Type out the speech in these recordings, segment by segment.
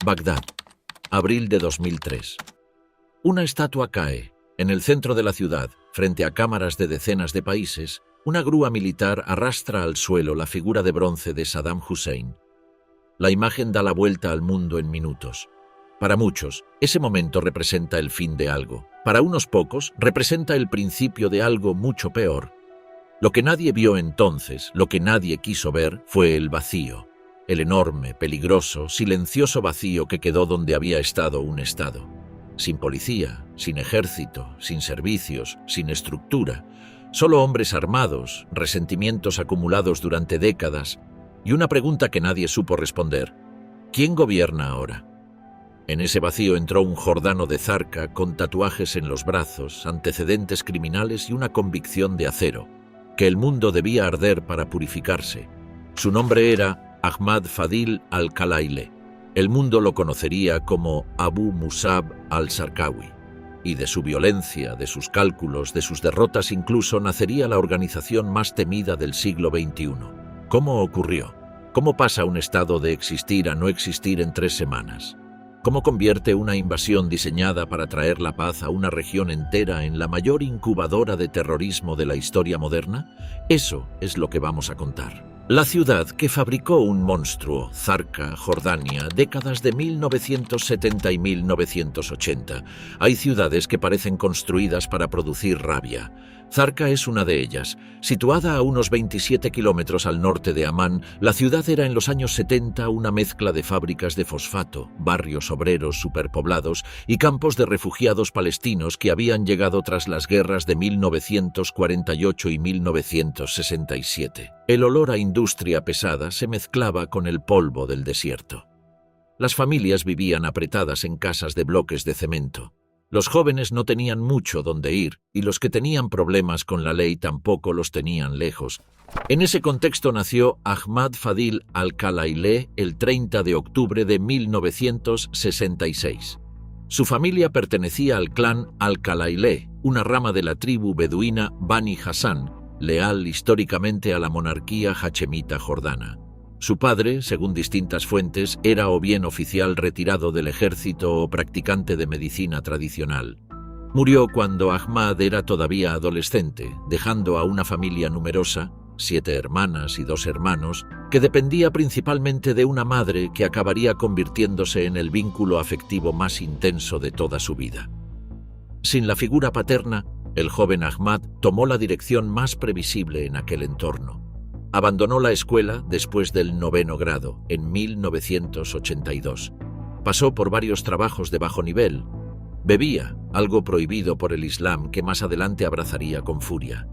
Bagdad, abril de 2003. Una estatua cae. En el centro de la ciudad, frente a cámaras de decenas de países, una grúa militar arrastra al suelo la figura de bronce de Saddam Hussein. La imagen da la vuelta al mundo en minutos. Para muchos, ese momento representa el fin de algo. Para unos pocos, representa el principio de algo mucho peor. Lo que nadie vio entonces, lo que nadie quiso ver, fue el vacío. El enorme, peligroso, silencioso vacío que quedó donde había estado un Estado. Sin policía, sin ejército, sin servicios, sin estructura. Solo hombres armados, resentimientos acumulados durante décadas y una pregunta que nadie supo responder. ¿Quién gobierna ahora? En ese vacío entró un jordano de Zarqa con tatuajes en los brazos, antecedentes criminales y una convicción de acero, que el mundo debía arder para purificarse. Su nombre era Ahmad Fadil al-Khalaileh. El mundo lo conocería como Abu Musab al-Zarqawi. Y de su violencia, de sus cálculos, de sus derrotas incluso, nacería la organización más temida del siglo XXI. ¿Cómo ocurrió? ¿Cómo pasa un Estado de existir a no existir en 3 semanas? ¿Cómo convierte una invasión diseñada para traer la paz a una región entera en la mayor incubadora de terrorismo de la historia moderna? Eso es lo que vamos a contar. La ciudad que fabricó un monstruo, Zarqa, Jordania, décadas de 1970 y 1980. Hay ciudades que parecen construidas para producir rabia. Zarqa es una de ellas. Situada a unos 27 kilómetros al norte de Amán, la ciudad era en los años 70 una mezcla de fábricas de fosfato, barrios obreros superpoblados y campos de refugiados palestinos que habían llegado tras las guerras de 1948 y 1967. El olor a industria pesada se mezclaba con el polvo del desierto. Las familias vivían apretadas en casas de bloques de cemento. Los jóvenes no tenían mucho donde ir y los que tenían problemas con la ley tampoco los tenían lejos. En ese contexto nació Ahmad Fadil al-Khalaileh el 30 de octubre de 1966. Su familia pertenecía al clan al-Khalaileh, una rama de la tribu beduina Bani Hassan, leal históricamente a la monarquía hachemita jordana. Su padre, según distintas fuentes, era o bien oficial retirado del ejército o practicante de medicina tradicional. Murió cuando Ahmad era todavía adolescente, dejando a una familia numerosa, 7 hermanas y 2 hermanos, que dependía principalmente de una madre que acabaría convirtiéndose en el vínculo afectivo más intenso de toda su vida. Sin la figura paterna, el joven Ahmad tomó la dirección más previsible en aquel entorno. Abandonó la escuela después del 9º grado, en 1982. Pasó por varios trabajos de bajo nivel. Bebía, algo prohibido por el Islam que más adelante abrazaría con furia.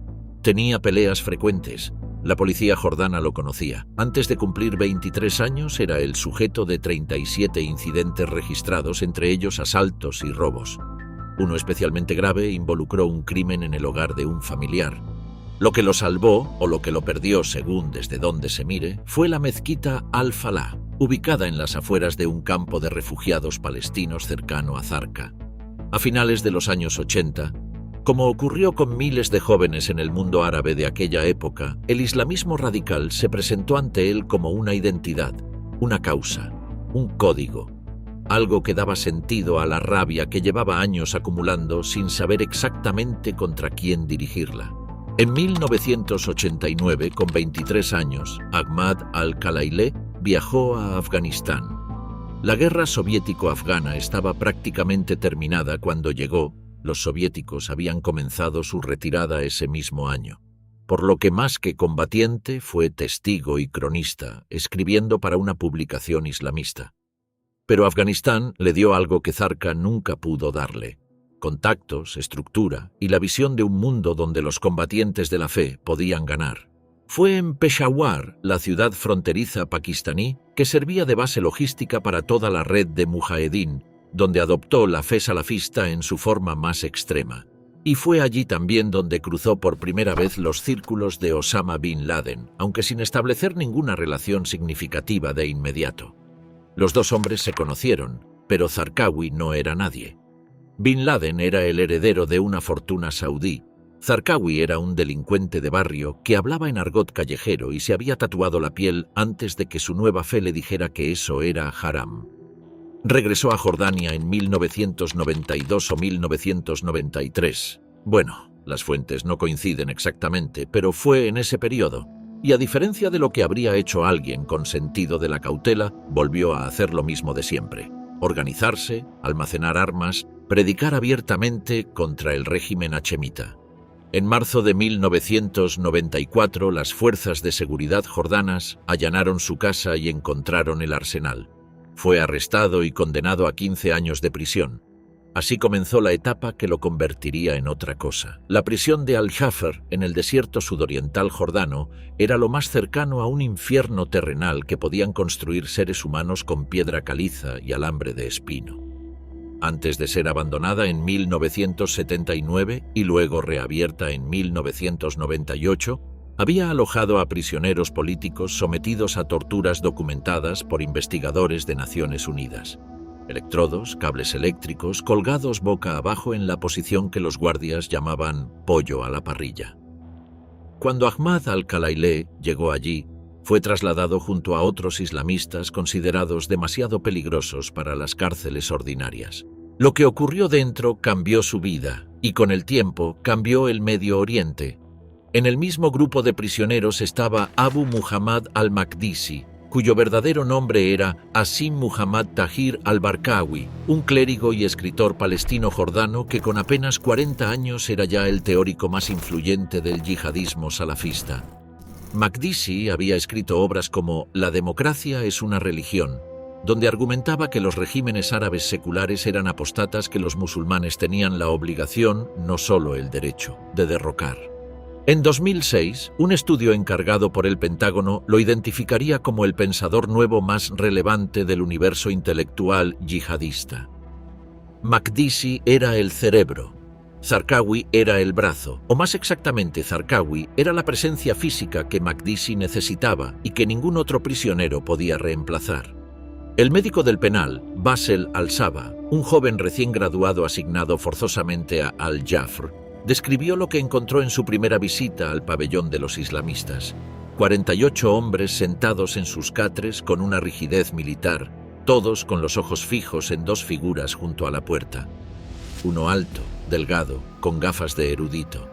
Tenía peleas frecuentes. La policía jordana lo conocía. Antes de cumplir 23 años era el sujeto de 37 incidentes registrados, entre ellos asaltos y robos. Uno especialmente grave involucró un crimen en el hogar de un familiar. Lo que lo salvó, o lo que lo perdió según desde donde se mire, fue la mezquita Al-Falah, ubicada en las afueras de un campo de refugiados palestinos cercano a Zarqa. A finales de los años 80, como ocurrió con miles de jóvenes en el mundo árabe de aquella época, el islamismo radical se presentó ante él como una identidad, una causa, un código, algo que daba sentido a la rabia que llevaba años acumulando sin saber exactamente contra quién dirigirla. En 1989, con 23 años, Ahmad al-Khalaileh viajó a Afganistán. La guerra soviético-afgana estaba prácticamente terminada cuando llegó. Los soviéticos habían comenzado su retirada ese mismo año, por lo que más que combatiente fue testigo y cronista, escribiendo para una publicación islamista. Pero Afganistán le dio algo que Zarqa nunca pudo darle: contactos, estructura y la visión de un mundo donde los combatientes de la fe podían ganar. Fue en Peshawar, la ciudad fronteriza pakistaní, que servía de base logística para toda la red de Mujahedin, donde adoptó la fe salafista en su forma más extrema. Y fue allí también donde cruzó por primera vez los círculos de Osama Bin Laden, aunque sin establecer ninguna relación significativa de inmediato. Los dos hombres se conocieron, pero Zarqawi no era nadie. Bin Laden era el heredero de una fortuna saudí. Zarqawi era un delincuente de barrio que hablaba en argot callejero y se había tatuado la piel antes de que su nueva fe le dijera que eso era haram. Regresó a Jordania en 1992 o 1993. Bueno, las fuentes no coinciden exactamente, pero fue en ese periodo. Y a diferencia de lo que habría hecho alguien con sentido de la cautela, volvió a hacer lo mismo de siempre: organizarse, almacenar armas, predicar abiertamente contra el régimen hachemita. En marzo de 1994, las fuerzas de seguridad jordanas allanaron su casa y encontraron el arsenal. Fue arrestado y condenado a 15 años de prisión. Así comenzó la etapa que lo convertiría en otra cosa. La prisión de Al-Jafr, en el desierto sudoriental jordano, era lo más cercano a un infierno terrenal que podían construir seres humanos con piedra caliza y alambre de espino. Antes de ser abandonada en 1979 y luego reabierta en 1998, había alojado a prisioneros políticos sometidos a torturas documentadas por investigadores de Naciones Unidas. Electrodos, cables eléctricos, colgados boca abajo en la posición que los guardias llamaban pollo a la parrilla. Cuando Ahmad al-Khalaileh llegó allí, fue trasladado junto a otros islamistas considerados demasiado peligrosos para las cárceles ordinarias. Lo que ocurrió dentro cambió su vida, y con el tiempo cambió el Medio Oriente. En el mismo grupo de prisioneros estaba Abu Muhammad al-Maqdisi, cuyo verdadero nombre era Asim Muhammad Tahir al-Barkawi, un clérigo y escritor palestino-jordano que con apenas 40 años era ya el teórico más influyente del yihadismo salafista. Maqdisi había escrito obras como La democracia es una religión, donde argumentaba que los regímenes árabes seculares eran apóstatas que los musulmanes tenían la obligación, no solo el derecho, de derrocar. En 2006, un estudio encargado por el Pentágono lo identificaría como el pensador nuevo más relevante del universo intelectual yihadista. Maqdisi era el cerebro, Zarqawi era el brazo, o más exactamente Zarqawi era la presencia física que Maqdisi necesitaba y que ningún otro prisionero podía reemplazar. El médico del penal, Basel al-Saba, un joven recién graduado asignado forzosamente a Al-Jafr, describió lo que encontró en su primera visita al pabellón de los islamistas. 48 hombres sentados en sus catres con una rigidez militar, todos con los ojos fijos en dos figuras junto a la puerta. Uno alto, delgado, con gafas de erudito.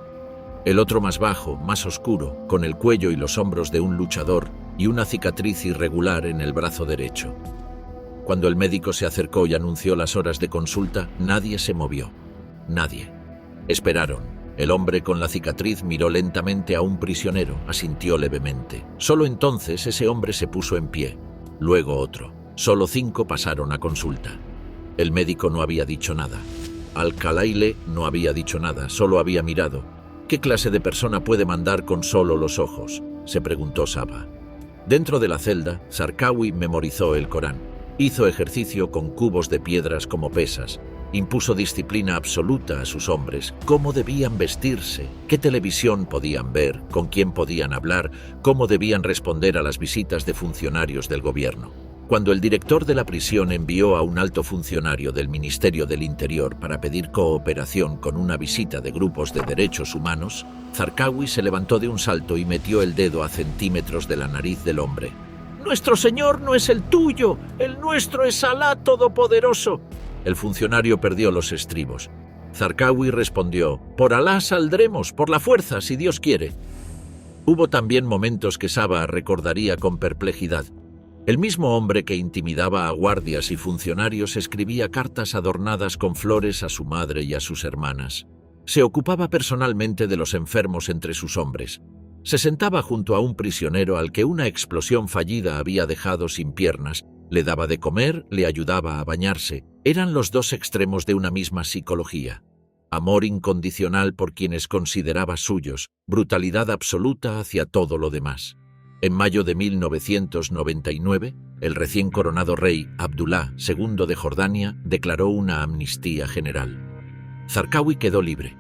El otro más bajo, más oscuro, con el cuello y los hombros de un luchador y una cicatriz irregular en el brazo derecho. Cuando el médico se acercó y anunció las horas de consulta, nadie se movió. Nadie. Esperaron. El hombre con la cicatriz miró lentamente a un prisionero, asintió levemente. Solo entonces ese hombre se puso en pie. Luego otro. Solo 5 pasaron a consulta. El médico no había dicho nada. Al-Khalaileh no había dicho nada, solo había mirado. ¿Qué clase de persona puede mandar con solo los ojos?, se preguntó Saba. Dentro de la celda, Zarqawi memorizó el Corán. Hizo ejercicio con cubos de piedras como pesas. Impuso disciplina absoluta a sus hombres, cómo debían vestirse, qué televisión podían ver, con quién podían hablar, cómo debían responder a las visitas de funcionarios del gobierno. Cuando el director de la prisión envió a un alto funcionario del Ministerio del Interior para pedir cooperación con una visita de grupos de derechos humanos, Zarqawi se levantó de un salto y metió el dedo a centímetros de la nariz del hombre. «Nuestro Señor no es el tuyo, el nuestro es Alá Todopoderoso». El funcionario perdió los estribos. Zarqawi respondió: «Por Alá saldremos, por la fuerza, si Dios quiere». Hubo también momentos que Saba recordaría con perplejidad. El mismo hombre que intimidaba a guardias y funcionarios escribía cartas adornadas con flores a su madre y a sus hermanas. Se ocupaba personalmente de los enfermos entre sus hombres. Se sentaba junto a un prisionero al que una explosión fallida había dejado sin piernas. Le daba de comer, le ayudaba a bañarse. Eran los dos extremos de una misma psicología. Amor incondicional por quienes consideraba suyos, brutalidad absoluta hacia todo lo demás. En mayo de 1999, el recién coronado rey Abdullah II de Jordania declaró una amnistía general. Zarqawi quedó libre.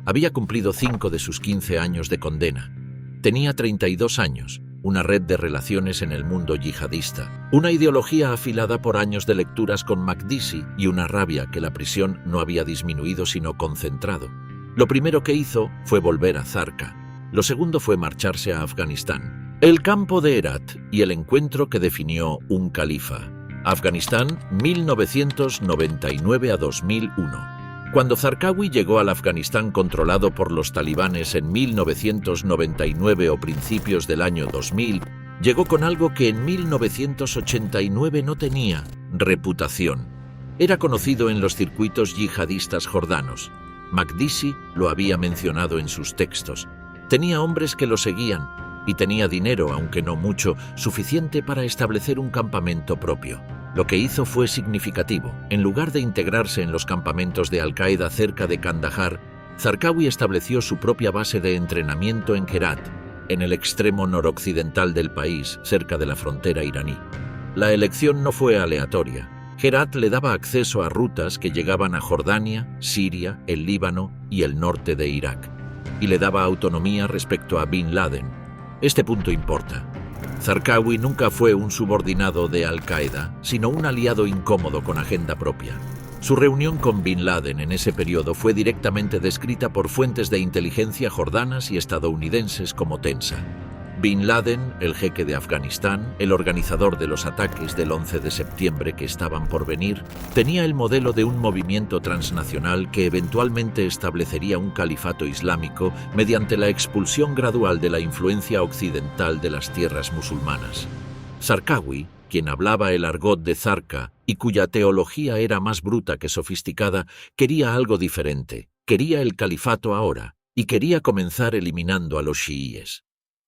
Había cumplido 5 de sus 15 años de condena. Tenía 32 años, una red de relaciones en el mundo yihadista, una ideología afilada por años de lecturas con Maqdisi y una rabia que la prisión no había disminuido sino concentrado. Lo primero que hizo fue volver a Zarqa. Lo segundo fue marcharse a Afganistán, el campo de Herat y el encuentro que definió un califa. Afganistán, 1999 a 2001. Cuando Zarqawi llegó al Afganistán controlado por los talibanes en 1999 o principios del año 2000, llegó con algo que en 1989 no tenía: reputación. Era conocido en los circuitos yihadistas jordanos. Makdisi lo había mencionado en sus textos. Tenía hombres que lo seguían y tenía dinero, aunque no mucho, suficiente para establecer un campamento propio. Lo que hizo fue significativo. En lugar de integrarse en los campamentos de Al-Qaeda cerca de Kandahar, Zarqawi estableció su propia base de entrenamiento en Herat, en el extremo noroccidental del país, cerca de la frontera iraní. La elección no fue aleatoria. Herat le daba acceso a rutas que llegaban a Jordania, Siria, el Líbano y el norte de Irak, y le daba autonomía respecto a Bin Laden. Este punto importa. Zarqawi nunca fue un subordinado de Al-Qaeda, sino un aliado incómodo con agenda propia. Su reunión con Bin Laden en ese periodo fue directamente descrita por fuentes de inteligencia jordanas y estadounidenses como tensa. Bin Laden, el jeque de Afganistán, el organizador de los ataques del 11 de septiembre que estaban por venir, tenía el modelo de un movimiento transnacional que eventualmente establecería un califato islámico mediante la expulsión gradual de la influencia occidental de las tierras musulmanas. Zarqawi, quien hablaba el argot de Zarqa y cuya teología era más bruta que sofisticada, quería algo diferente, quería el califato ahora, y quería comenzar eliminando a los chiíes.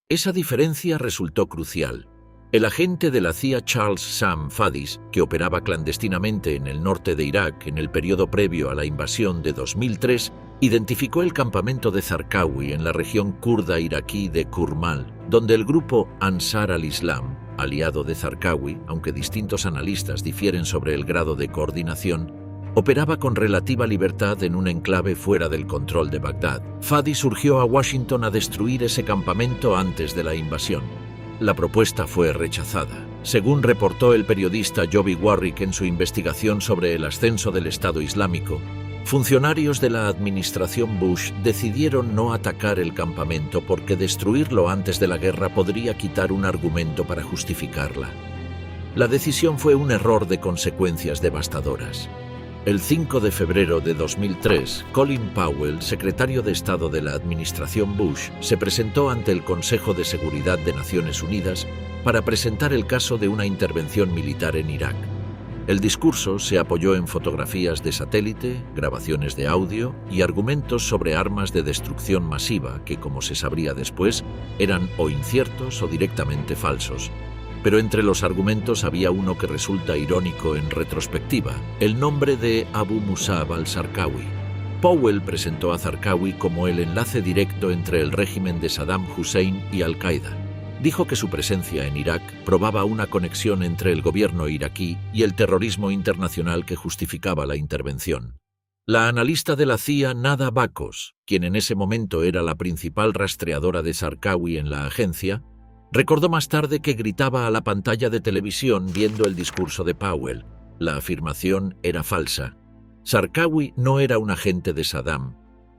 Esa diferencia resultó crucial. El agente de la CIA Charles Sam Fadis, que operaba clandestinamente en el norte de Irak en el periodo previo a la invasión de 2003, identificó el campamento de Zarqawi en la región kurda iraquí de Kurmal, donde el grupo Ansar al-Islam, aliado de Zarqawi, aunque distintos analistas difieren sobre el grado de coordinación, operaba con relativa libertad en un enclave fuera del control de Bagdad. Fadis urgió a Washington a destruir ese campamento antes de la invasión. La propuesta fue rechazada. Según reportó el periodista Joby Warrick en su investigación sobre el ascenso del Estado Islámico, funcionarios de la administración Bush decidieron no atacar el campamento porque destruirlo antes de la guerra podría quitar un argumento para justificarla. La decisión fue un error de consecuencias devastadoras. El 5 de febrero de 2003, Colin Powell, secretario de Estado de la administración Bush, se presentó ante el Consejo de Seguridad de Naciones Unidas para presentar el caso de una intervención militar en Irak. El discurso se apoyó en fotografías de satélite, grabaciones de audio y argumentos sobre armas de destrucción masiva que, como se sabría después, eran o inciertos o directamente falsos. Pero entre los argumentos había uno que resulta irónico en retrospectiva: el nombre de Abu Musab al-Zarqawi. Powell presentó a Zarqawi como el enlace directo entre el régimen de Saddam Hussein y Al-Qaeda. Dijo que su presencia en Irak probaba una conexión entre el gobierno iraquí y el terrorismo internacional que justificaba la intervención. La analista de la CIA Nada Bakos, quien en ese momento era la principal rastreadora de Zarqawi en la agencia, recordó más tarde que gritaba a la pantalla de televisión viendo el discurso de Powell. La afirmación era falsa. Zarqawi no era un agente de Saddam.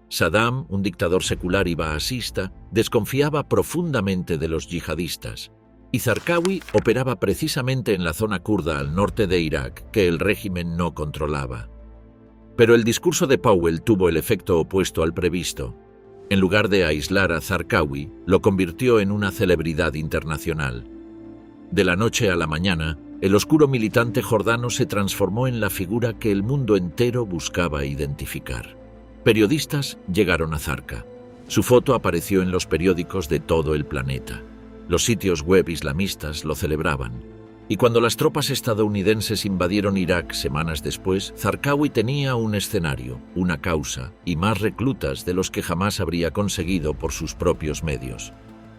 Saddam, un dictador secular y baasista, desconfiaba profundamente de los yihadistas. Y Zarqawi operaba precisamente en la zona kurda al norte de Irak, que el régimen no controlaba. Pero el discurso de Powell tuvo el efecto opuesto al previsto. En lugar de aislar a Zarqawi, lo convirtió en una celebridad internacional. De la noche a la mañana, el oscuro militante jordano se transformó en la figura que el mundo entero buscaba identificar. Periodistas llegaron a Zarqa. Su foto apareció en los periódicos de todo el planeta. Los sitios web islamistas lo celebraban. Y cuando las tropas estadounidenses invadieron Irak semanas después, Zarqawi tenía un escenario, una causa y más reclutas de los que jamás habría conseguido por sus propios medios.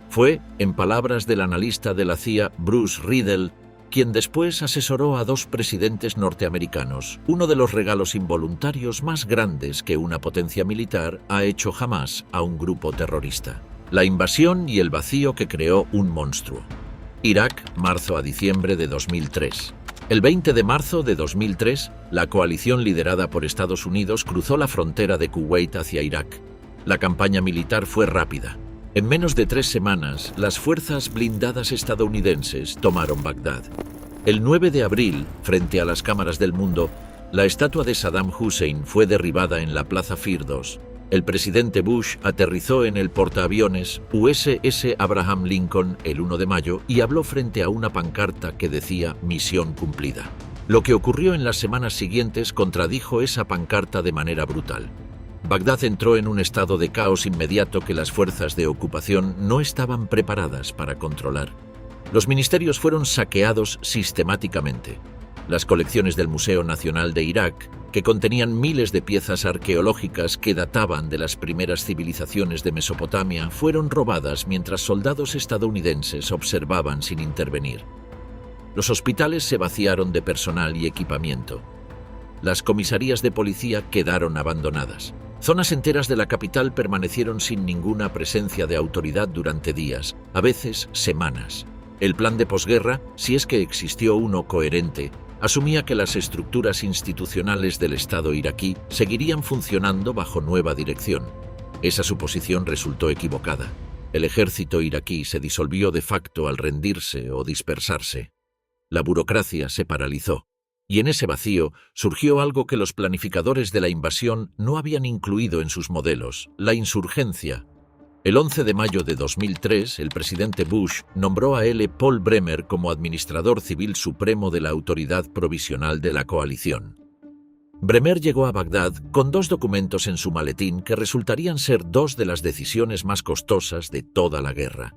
Fue, en palabras del analista de la CIA Bruce Riedel, quien después asesoró a dos presidentes norteamericanos, uno de los regalos involuntarios más grandes que una potencia militar ha hecho jamás a un grupo terrorista: la invasión y el vacío que creó un monstruo. Irak, marzo a diciembre de 2003. El 20 de marzo de 2003, la coalición liderada por Estados Unidos cruzó la frontera de Kuwait hacia Irak. La campaña militar fue rápida. En menos de 3 semanas, las fuerzas blindadas estadounidenses tomaron Bagdad. El 9 de abril, frente a las cámaras del mundo, la estatua de Saddam Hussein fue derribada en la Plaza Firdos. El presidente Bush aterrizó en el portaaviones USS Abraham Lincoln el 1 de mayo y habló frente a una pancarta que decía «Misión cumplida». Lo que ocurrió en las semanas siguientes contradijo esa pancarta de manera brutal. Bagdad entró en un estado de caos inmediato que las fuerzas de ocupación no estaban preparadas para controlar. Los ministerios fueron saqueados sistemáticamente. Las colecciones del Museo Nacional de Irak, que contenían miles de piezas arqueológicas que databan de las primeras civilizaciones de Mesopotamia, fueron robadas mientras soldados estadounidenses observaban sin intervenir. Los hospitales se vaciaron de personal y equipamiento. Las comisarías de policía quedaron abandonadas. Zonas enteras de la capital permanecieron sin ninguna presencia de autoridad durante días, a veces semanas. El plan de posguerra, si es que existió uno coherente, asumía que las estructuras institucionales del Estado iraquí seguirían funcionando bajo nueva dirección. Esa suposición resultó equivocada. El ejército iraquí se disolvió de facto al rendirse o dispersarse. La burocracia se paralizó, y en ese vacío surgió algo que los planificadores de la invasión no habían incluido en sus modelos: la insurgencia. El 11 de mayo de 2003, el presidente Bush nombró a L. Paul Bremer como administrador civil supremo de la Autoridad Provisional de la Coalición. Bremer llegó a Bagdad con 2 documentos en su maletín que resultarían ser 2 de las decisiones más costosas de toda la guerra.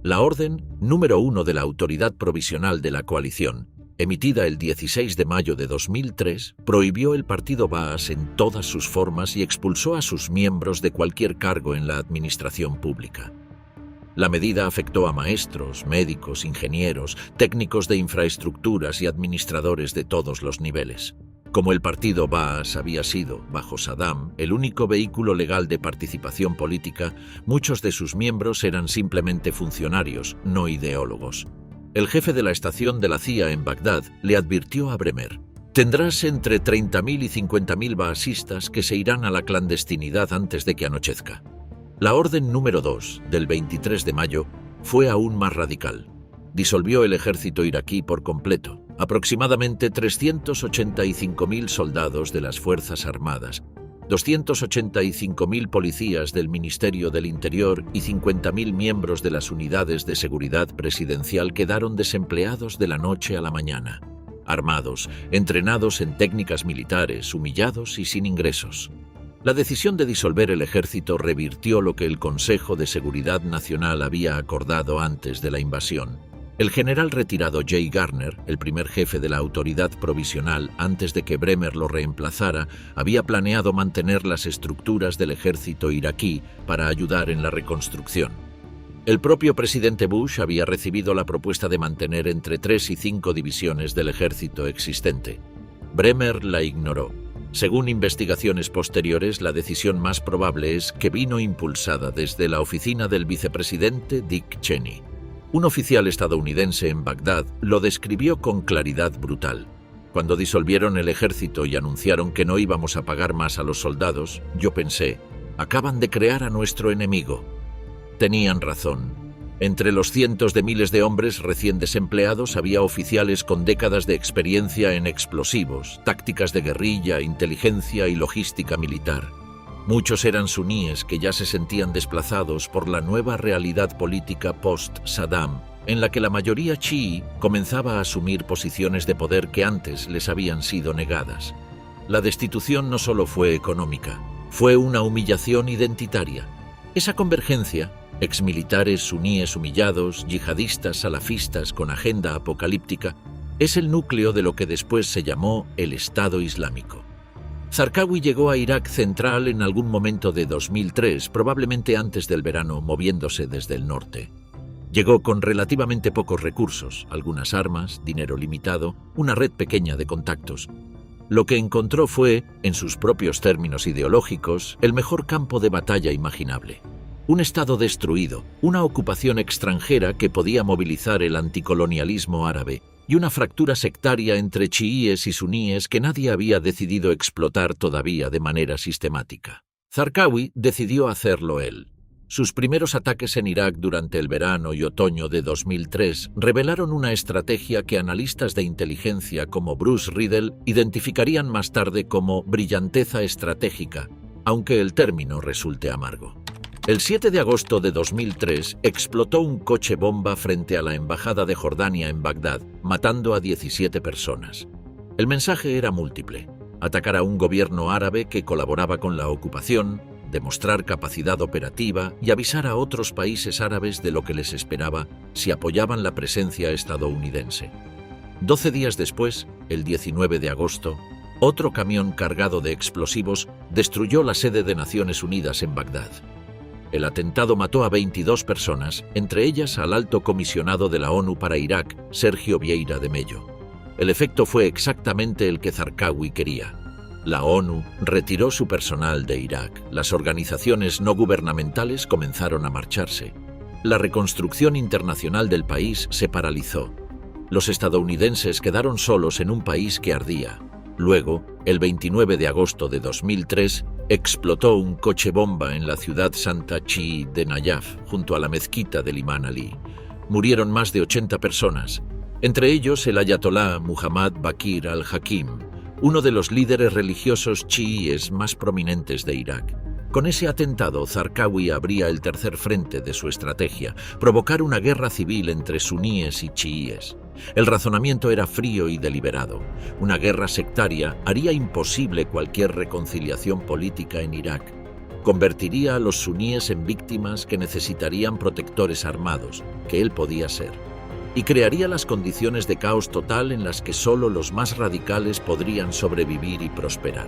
La Orden número 1 de la Autoridad Provisional de la Coalición, emitida el 16 de mayo de 2003, prohibió el partido Baas en todas sus formas y expulsó a sus miembros de cualquier cargo en la administración pública. La medida afectó a maestros, médicos, ingenieros, técnicos de infraestructuras y administradores de todos los niveles. Como el partido Baas había sido, bajo Saddam, el único vehículo legal de participación política, muchos de sus miembros eran simplemente funcionarios, no ideólogos. El jefe de la estación de la CIA en Bagdad le advirtió a Bremer: «Tendrás entre 30.000 y 50.000 baasistas que se irán a la clandestinidad antes de que anochezca». La orden número 2, del 23 de mayo, fue aún más radical. Disolvió el ejército iraquí por completo. Aproximadamente 385.000 soldados de las Fuerzas Armadas, 285.000 policías del Ministerio del Interior y 50.000 miembros de las unidades de seguridad presidencial quedaron desempleados de la noche a la mañana, armados, entrenados en técnicas militares, humillados y sin ingresos. La decisión de disolver el ejército revirtió lo que el Consejo de Seguridad Nacional había acordado antes de la invasión. El general retirado Jay Garner, el primer jefe de la autoridad provisional antes de que Bremer lo reemplazara, había planeado mantener las estructuras del ejército iraquí para ayudar en la reconstrucción. El propio presidente Bush había recibido la propuesta de mantener entre 3 y 5 divisiones del ejército existente. Bremer la ignoró. Según investigaciones posteriores, la decisión más probable es que vino impulsada desde la oficina del vicepresidente Dick Cheney. Un oficial estadounidense en Bagdad lo describió con claridad brutal. Cuando disolvieron el ejército y anunciaron que no íbamos a pagar más a los soldados, yo pensé: acaban de crear a nuestro enemigo. Tenían razón. Entre los cientos de miles de hombres recién desempleados había oficiales con décadas de experiencia en explosivos, tácticas de guerrilla, inteligencia y logística militar. Muchos eran suníes que ya se sentían desplazados por la nueva realidad política post-Saddam, en la que la mayoría chií comenzaba a asumir posiciones de poder que antes les habían sido negadas. La destitución no solo fue económica, fue una humillación identitaria. Esa convergencia, exmilitares suníes humillados, yihadistas salafistas con agenda apocalíptica, es el núcleo de lo que después se llamó el Estado Islámico. Zarqawi llegó a Irak central en algún momento de 2003, probablemente antes del verano, moviéndose desde el norte. Llegó con relativamente pocos recursos, algunas armas, dinero limitado, una red pequeña de contactos. Lo que encontró fue, en sus propios términos ideológicos, el mejor campo de batalla imaginable. Un estado destruido, una ocupación extranjera que podía movilizar el anticolonialismo árabe, y una fractura sectaria entre chiíes y suníes que nadie había decidido explotar todavía de manera sistemática. Zarqawi decidió hacerlo él. Sus primeros ataques en Irak durante el verano y otoño de 2003 revelaron una estrategia que analistas de inteligencia como Bruce Riddle identificarían más tarde como brillanteza estratégica, aunque el término resulte amargo. El 7 de agosto de 2003 explotó un coche bomba frente a la embajada de Jordania en Bagdad, matando a 17 personas. El mensaje era múltiple: atacar a un gobierno árabe que colaboraba con la ocupación, demostrar capacidad operativa y avisar a otros países árabes de lo que les esperaba si apoyaban la presencia estadounidense. 12 días después, el 19 de agosto, otro camión cargado de explosivos destruyó la sede de Naciones Unidas en Bagdad. El atentado mató a 22 personas, entre ellas al alto comisionado de la ONU para Irak, Sergio Vieira de Mello. El efecto fue exactamente el que Zarqawi quería. La ONU retiró su personal de Irak. Las organizaciones no gubernamentales comenzaron a marcharse. La reconstrucción internacional del país se paralizó. Los estadounidenses quedaron solos en un país que ardía. Luego, el 29 de agosto de 2003, explotó un coche bomba en la ciudad santa chií de Nayaf, junto a la mezquita del Imán Ali. Murieron más de 80 personas, entre ellos el ayatolá Muhammad Baqir al-Hakim, uno de los líderes religiosos chiíes más prominentes de Irak. Con ese atentado, Zarqawi abría el tercer frente de su estrategia: provocar una guerra civil entre suníes y chiíes. El razonamiento era frío y deliberado. Una guerra sectaria haría imposible cualquier reconciliación política en Irak. Convertiría a los suníes en víctimas que necesitarían protectores armados, que él podía ser, y crearía las condiciones de caos total en las que solo los más radicales podrían sobrevivir y prosperar.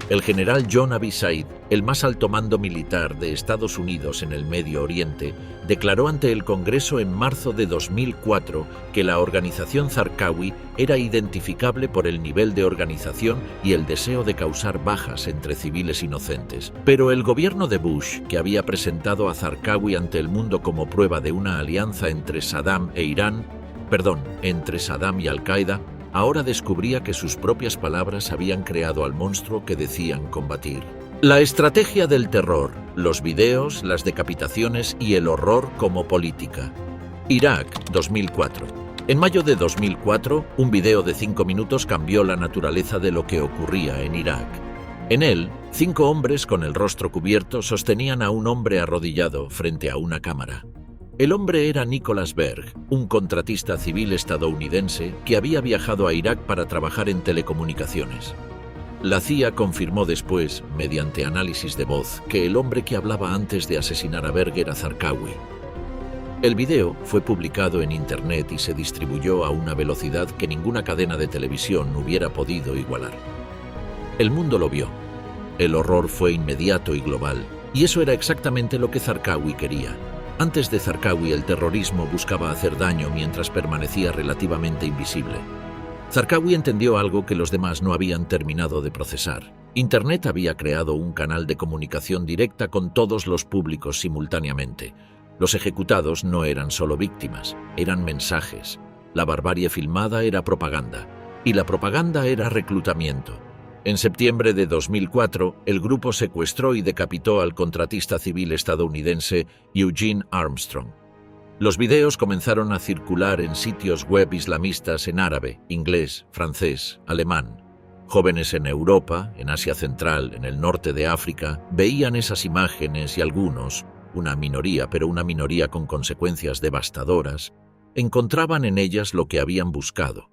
El general John Abisaid, el más alto mando militar de Estados Unidos en el Medio Oriente, declaró ante el Congreso en marzo de 2004 que la organización Zarqawi era identificable por el nivel de organización y el deseo de causar bajas entre civiles inocentes. Pero el gobierno de Bush, que había presentado a Zarqawi ante el mundo como prueba de una alianza entre Saddam y Al-Qaeda, ahora descubría que sus propias palabras habían creado al monstruo que decían combatir. La estrategia del terror, los videos, las decapitaciones y el horror como política. Irak, 2004. En mayo de 2004, un video de 5 minutos cambió la naturaleza de lo que ocurría en Irak. En él, 5 hombres con el rostro cubierto sostenían a un hombre arrodillado frente a una cámara. El hombre era Nicholas Berg, un contratista civil estadounidense que había viajado a Irak para trabajar en telecomunicaciones. La CIA confirmó después, mediante análisis de voz, que el hombre que hablaba antes de asesinar a Berg era Zarqawi. El video fue publicado en Internet y se distribuyó a una velocidad que ninguna cadena de televisión hubiera podido igualar. El mundo lo vio. El horror fue inmediato y global, y eso era exactamente lo que Zarqawi quería. Antes de Zarqawi, el terrorismo buscaba hacer daño mientras permanecía relativamente invisible. Zarqawi entendió algo que los demás no habían terminado de procesar. Internet había creado un canal de comunicación directa con todos los públicos simultáneamente. Los ejecutados no eran solo víctimas, eran mensajes. La barbarie filmada era propaganda, y la propaganda era reclutamiento. En septiembre de 2004, el grupo secuestró y decapitó al contratista civil estadounidense Eugene Armstrong. Los videos comenzaron a circular en sitios web islamistas en árabe, inglés, francés, alemán. Jóvenes en Europa, en Asia Central, en el norte de África, veían esas imágenes y algunos, una minoría, pero una minoría con consecuencias devastadoras, encontraban en ellas lo que habían buscado.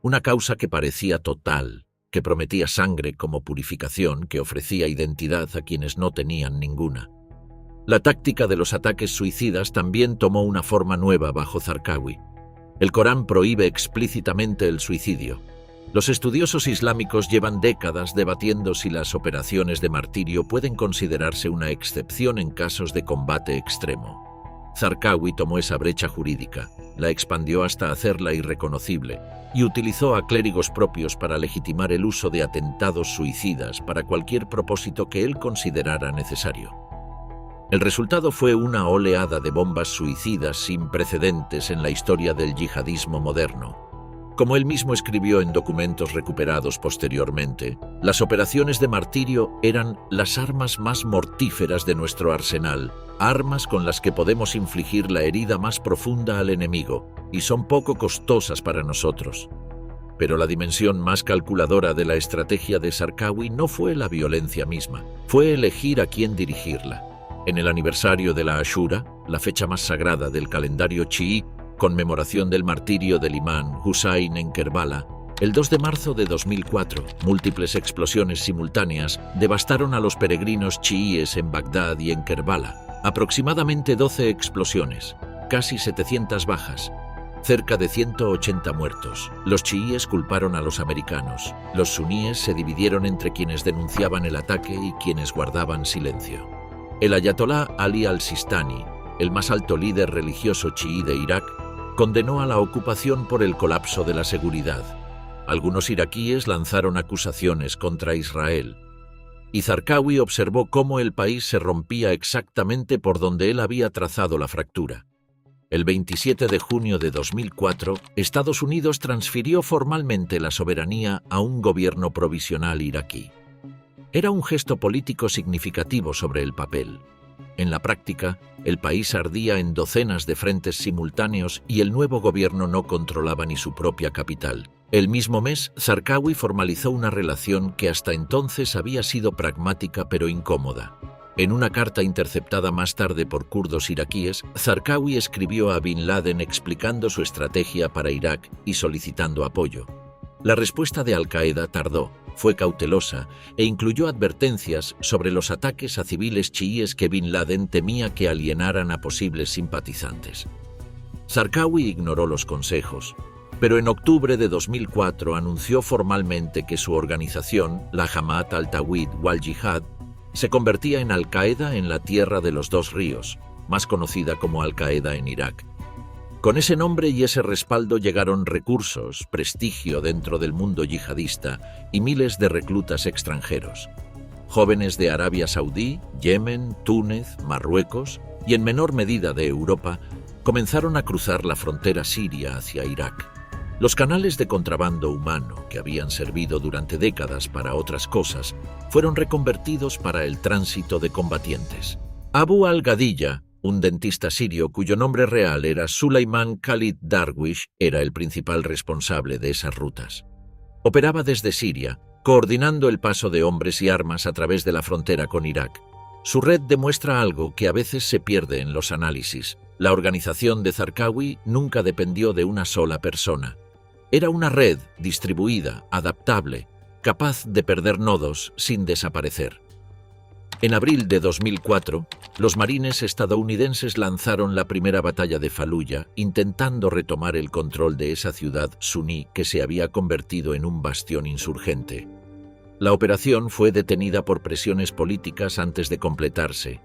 Una causa que parecía total, que prometía sangre como purificación, que ofrecía identidad a quienes no tenían ninguna. La táctica de los ataques suicidas también tomó una forma nueva bajo Zarqawi. El Corán prohíbe explícitamente el suicidio. Los estudiosos islámicos llevan décadas debatiendo si las operaciones de martirio pueden considerarse una excepción en casos de combate extremo. Zarqawi tomó esa brecha jurídica, la expandió hasta hacerla irreconocible y utilizó a clérigos propios para legitimar el uso de atentados suicidas para cualquier propósito que él considerara necesario. El resultado fue una oleada de bombas suicidas sin precedentes en la historia del yihadismo moderno. Como él mismo escribió en documentos recuperados posteriormente, Las operaciones de martirio eran las armas más mortíferas de nuestro arsenal, armas con las que podemos infligir la herida más profunda al enemigo, y son poco costosas para nosotros. Pero la dimensión más calculadora de la estrategia de Zarqawi no fue la violencia misma, fue elegir a quién dirigirla. En el aniversario de la Ashura, la fecha más sagrada del calendario chií, conmemoración del martirio del imán Husayn en Kerbala, el 2 de marzo de 2004, múltiples explosiones simultáneas devastaron a los peregrinos chiíes en Bagdad y en Kerbala. Aproximadamente 12 explosiones, casi 700 bajas, cerca de 180 muertos. Los chiíes culparon a los americanos. Los suníes se dividieron entre quienes denunciaban el ataque y quienes guardaban silencio. El ayatolá Ali al-Sistani, el más alto líder religioso chií de Irak, condenó a la ocupación por el colapso de la seguridad. Algunos iraquíes lanzaron acusaciones contra Israel. Y Zarqawi observó cómo el país se rompía exactamente por donde él había trazado la fractura. El 27 de junio de 2004, Estados Unidos transfirió formalmente la soberanía a un gobierno provisional iraquí. Era un gesto político significativo sobre el papel. En la práctica, el país ardía en docenas de frentes simultáneos y el nuevo gobierno no controlaba ni su propia capital. El mismo mes, Zarqawi formalizó una relación que hasta entonces había sido pragmática pero incómoda. En una carta interceptada más tarde por kurdos iraquíes, Zarqawi escribió a Bin Laden explicando su estrategia para Irak y solicitando apoyo. La respuesta de Al-Qaeda tardó, fue cautelosa e incluyó advertencias sobre los ataques a civiles chiíes que Bin Laden temía que alienaran a posibles simpatizantes. Zarqawi ignoró los consejos, pero en octubre de 2004 anunció formalmente que su organización, la Jamaat al-Tawhid wal-Jihad, se convertía en Al-Qaeda en la Tierra de los Dos Ríos, más conocida como Al-Qaeda en Irak. Con ese nombre y ese respaldo llegaron recursos, prestigio dentro del mundo yihadista y miles de reclutas extranjeros. Jóvenes de Arabia Saudí, Yemen, Túnez, Marruecos y en menor medida de Europa comenzaron a cruzar la frontera siria hacia Irak. Los canales de contrabando humano, que habían servido durante décadas para otras cosas, fueron reconvertidos para el tránsito de combatientes. Abu al-Gadiyya, un dentista sirio cuyo nombre real era Sulaiman Khalid Darwish, era el principal responsable de esas rutas. Operaba desde Siria, coordinando el paso de hombres y armas a través de la frontera con Irak. Su red demuestra algo que a veces se pierde en los análisis. La organización de Zarqawi nunca dependió de una sola persona. Era una red distribuida, adaptable, capaz de perder nodos sin desaparecer. En abril de 2004, los marines estadounidenses lanzaron la primera batalla de Faluya, intentando retomar el control de esa ciudad suní que se había convertido en un bastión insurgente. La operación fue detenida por presiones políticas antes de completarse.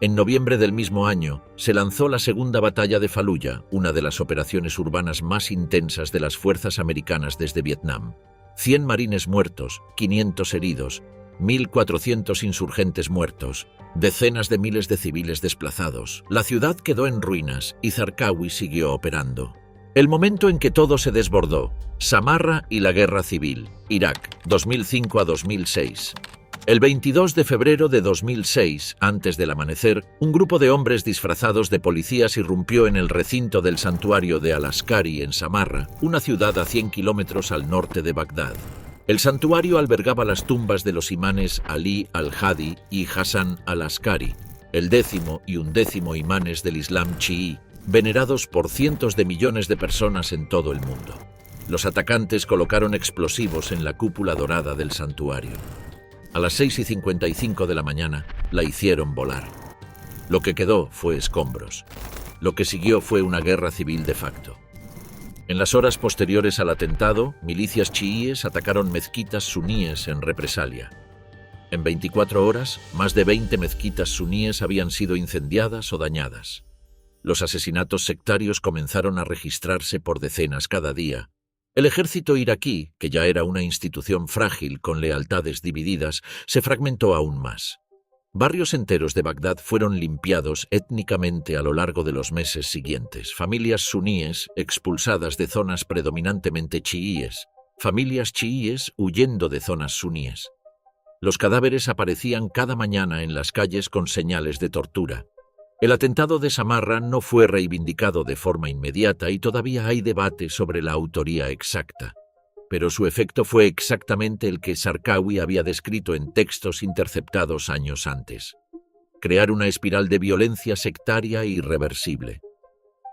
En noviembre del mismo año, se lanzó la segunda batalla de Faluya, una de las operaciones urbanas más intensas de las fuerzas americanas desde Vietnam. 100 marines muertos, 500 heridos, 1.400 insurgentes muertos, decenas de miles de civiles desplazados. La ciudad quedó en ruinas y Zarqawi siguió operando. El momento en que todo se desbordó, Samarra y la Guerra Civil, Irak, 2005 a 2006. El 22 de febrero de 2006, antes del amanecer, un grupo de hombres disfrazados de policías irrumpió en el recinto del santuario de Al-Askari en Samarra, una ciudad a 100 kilómetros al norte de Bagdad. El santuario albergaba las tumbas de los imanes Ali al-Hadi y Hassan al-Askari, el 10º y 11º imanes del Islam chií, venerados por cientos de millones de personas en todo el mundo. Los atacantes colocaron explosivos en la cúpula dorada del santuario. A las 6:55 de la mañana la hicieron volar. Lo que quedó fue escombros. Lo que siguió fue una guerra civil de facto. En las horas posteriores al atentado, milicias chiíes atacaron mezquitas suníes en represalia. En 24 horas, más de 20 mezquitas suníes habían sido incendiadas o dañadas. Los asesinatos sectarios comenzaron a registrarse por decenas cada día. El ejército iraquí, que ya era una institución frágil con lealtades divididas, se fragmentó aún más. Barrios enteros de Bagdad fueron limpiados étnicamente a lo largo de los meses siguientes. Familias suníes expulsadas de zonas predominantemente chiíes. Familias chiíes huyendo de zonas suníes. Los cadáveres aparecían cada mañana en las calles con señales de tortura. El atentado de Samarra no fue reivindicado de forma inmediata y todavía hay debate sobre la autoría exacta. Pero su efecto fue exactamente el que Zarqawi había descrito en textos interceptados años antes: crear una espiral de violencia sectaria irreversible.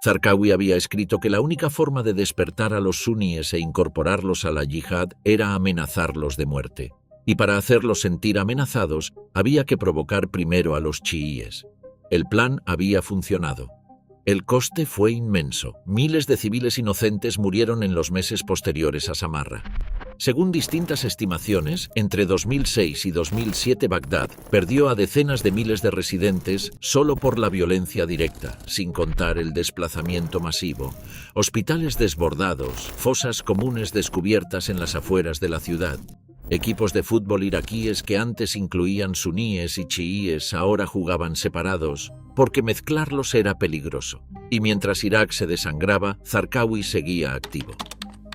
Zarqawi había escrito que la única forma de despertar a los suníes e incorporarlos a la yihad era amenazarlos de muerte, y para hacerlos sentir amenazados había que provocar primero a los chiíes. El plan había funcionado. El coste fue inmenso. Miles de civiles inocentes murieron en los meses posteriores a Samarra. Según distintas estimaciones, entre 2006 y 2007 Bagdad perdió a decenas de miles de residentes solo por la violencia directa, sin contar el desplazamiento masivo, hospitales desbordados, fosas comunes descubiertas en las afueras de la ciudad. Equipos de fútbol iraquíes que antes incluían suníes y chiíes ahora jugaban separados, porque mezclarlos era peligroso. Y mientras Irak se desangraba, Zarqawi seguía activo.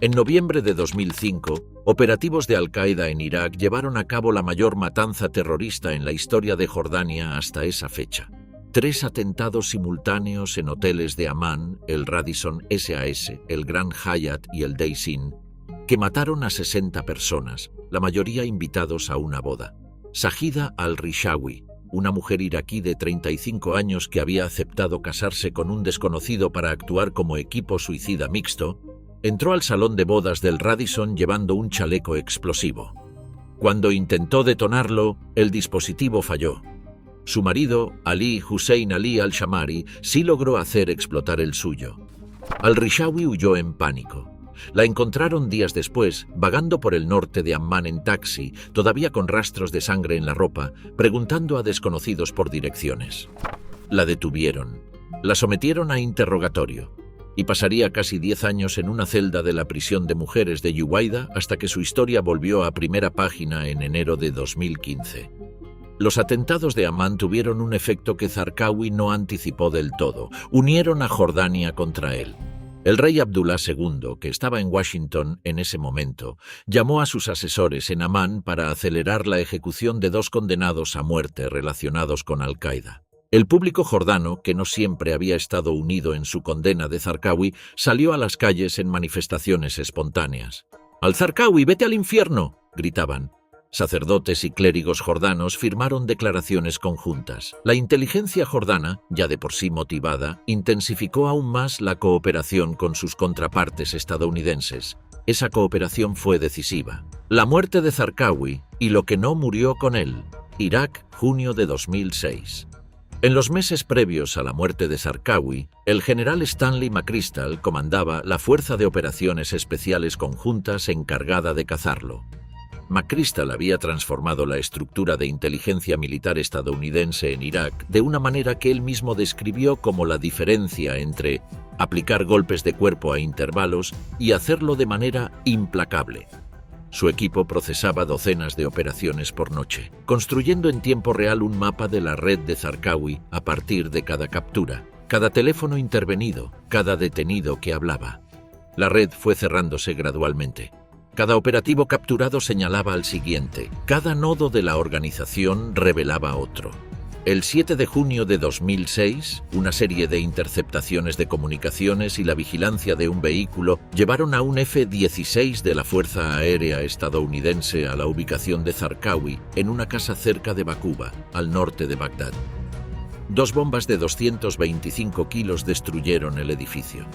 En noviembre de 2005, operativos de Al-Qaeda en Irak llevaron a cabo la mayor matanza terrorista en la historia de Jordania hasta esa fecha. 3 atentados simultáneos en hoteles de Amán, el Radisson SAS, el Grand Hyatt y el Days Inn, que mataron a 60 personas, la mayoría invitados a una boda. Sajida al-Rishawi, una mujer iraquí de 35 años que había aceptado casarse con un desconocido para actuar como equipo suicida mixto, entró al salón de bodas del Radisson llevando un chaleco explosivo. Cuando intentó detonarlo, el dispositivo falló. Su marido, Ali Hussein Ali al-Shamari, sí logró hacer explotar el suyo. Al-Rishawi huyó en pánico. La encontraron días después, vagando por el norte de Ammán en taxi, todavía con rastros de sangre en la ropa, preguntando a desconocidos por direcciones. La detuvieron. La sometieron a interrogatorio y pasaría casi 10 años en una celda de la prisión de mujeres de Juwaida hasta que su historia volvió a primera página en enero de 2015. Los atentados de Ammán tuvieron un efecto que Zarqawi no anticipó del todo. Unieron a Jordania contra él. El rey Abdullah II, que estaba en Washington en ese momento, llamó a sus asesores en Amán para acelerar la ejecución de 2 condenados a muerte relacionados con Al-Qaeda. El público jordano, que no siempre había estado unido en su condena de Zarqawi, salió a las calles en manifestaciones espontáneas. «¡Al Zarqawi, vete al infierno!», gritaban. Sacerdotes y clérigos jordanos firmaron declaraciones conjuntas. La inteligencia jordana, ya de por sí motivada, intensificó aún más la cooperación con sus contrapartes estadounidenses. Esa cooperación fue decisiva. La muerte de Zarqawi y lo que no murió con él. Irak, junio de 2006. En los meses previos a la muerte de Zarqawi, el general Stanley McChrystal comandaba la Fuerza de Operaciones Especiales Conjuntas encargada de cazarlo. McChrystal había transformado la estructura de inteligencia militar estadounidense en Irak de una manera que él mismo describió como la diferencia entre aplicar golpes de cuerpo a intervalos y hacerlo de manera implacable. Su equipo procesaba docenas de operaciones por noche, construyendo en tiempo real un mapa de la red de Zarqawi a partir de cada captura, cada teléfono intervenido, cada detenido que hablaba. La red fue cerrándose gradualmente. Cada operativo capturado señalaba al siguiente. Cada nodo de la organización revelaba otro. El 7 de junio de 2006, una serie de interceptaciones de comunicaciones y la vigilancia de un vehículo llevaron a un F-16 de la Fuerza Aérea estadounidense a la ubicación de Zarqawi, en una casa cerca de Bakuba, al norte de Bagdad. 2 bombas de 225 kilos destruyeron el edificio.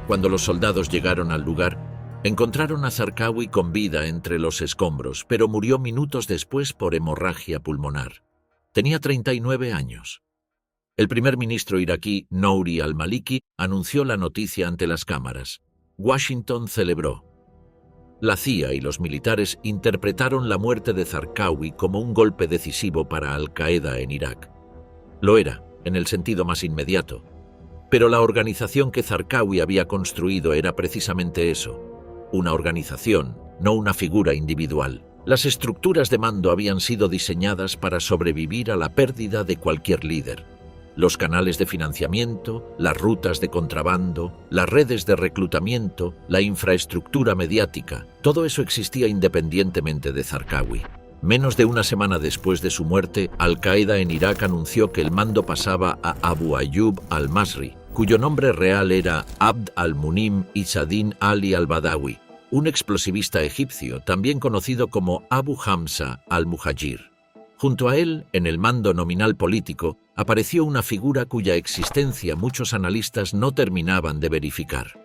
Cuando los soldados llegaron al lugar, encontraron a Zarqawi con vida entre los escombros, pero murió minutos después por hemorragia pulmonar. Tenía 39 años. El primer ministro iraquí, Nouri al-Maliki, anunció la noticia ante las cámaras. Washington celebró. La CIA y los militares interpretaron la muerte de Zarqawi como un golpe decisivo para Al-Qaeda en Irak. Lo era, en el sentido más inmediato. Pero la organización que Zarqawi había construido era precisamente eso. Una organización, no una figura individual. Las estructuras de mando habían sido diseñadas para sobrevivir a la pérdida de cualquier líder. Los canales de financiamiento, las rutas de contrabando, las redes de reclutamiento, la infraestructura mediática, todo eso existía independientemente de Zarqawi. Menos de una semana después de su muerte, Al-Qaeda en Irak anunció que el mando pasaba a Abu Ayyub al-Masri, cuyo nombre real era Abd al-Munim Izzadin Ali al-Badawi, un explosivista egipcio, también conocido como Abu Hamza al-Muhajir. Junto a él, en el mando nominal político, apareció una figura cuya existencia muchos analistas no terminaban de verificar: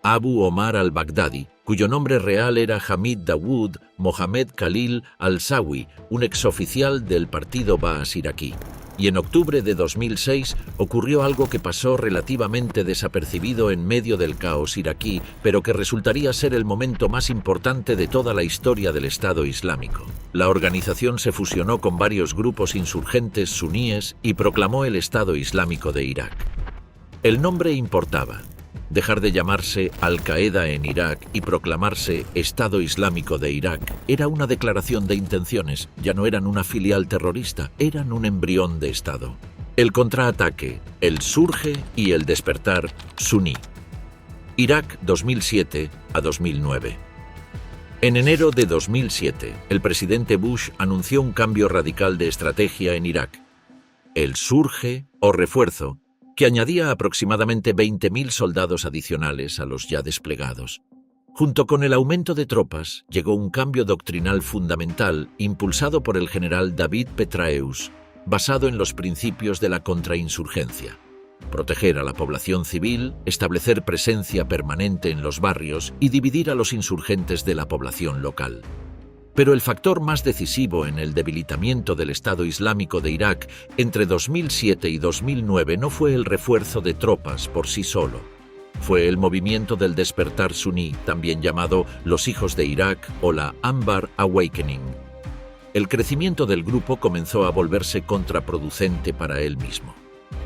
Abu Omar al-Baghdadi, cuyo nombre real era Hamid Dawood Mohamed Khalil al-Sawi, un exoficial del partido Baas iraquí. Y en octubre de 2006 ocurrió algo que pasó relativamente desapercibido en medio del caos iraquí, pero que resultaría ser el momento más importante de toda la historia del Estado Islámico. La organización se fusionó con varios grupos insurgentes suníes y proclamó el Estado Islámico de Irak. El nombre importaba. Dejar de llamarse Al-Qaeda en Irak y proclamarse Estado Islámico de Irak era una declaración de intenciones, ya no eran una filial terrorista, eran un embrión de Estado. El contraataque, el surge y el despertar suní. Irak 2007 a 2009. En enero de 2007, el presidente Bush anunció un cambio radical de estrategia en Irak. El surge o refuerzo, que añadía aproximadamente 20.000 soldados adicionales a los ya desplegados. Junto con el aumento de tropas, llegó un cambio doctrinal fundamental impulsado por el general David Petraeus, basado en los principios de la contrainsurgencia: proteger a la población civil, establecer presencia permanente en los barrios y dividir a los insurgentes de la población local. Pero el factor más decisivo en el debilitamiento del Estado Islámico de Irak entre 2007 y 2009 no fue el refuerzo de tropas por sí solo. Fue el movimiento del despertar suní, también llamado los Hijos de Irak o la Anbar Awakening. El crecimiento del grupo comenzó a volverse contraproducente para él mismo.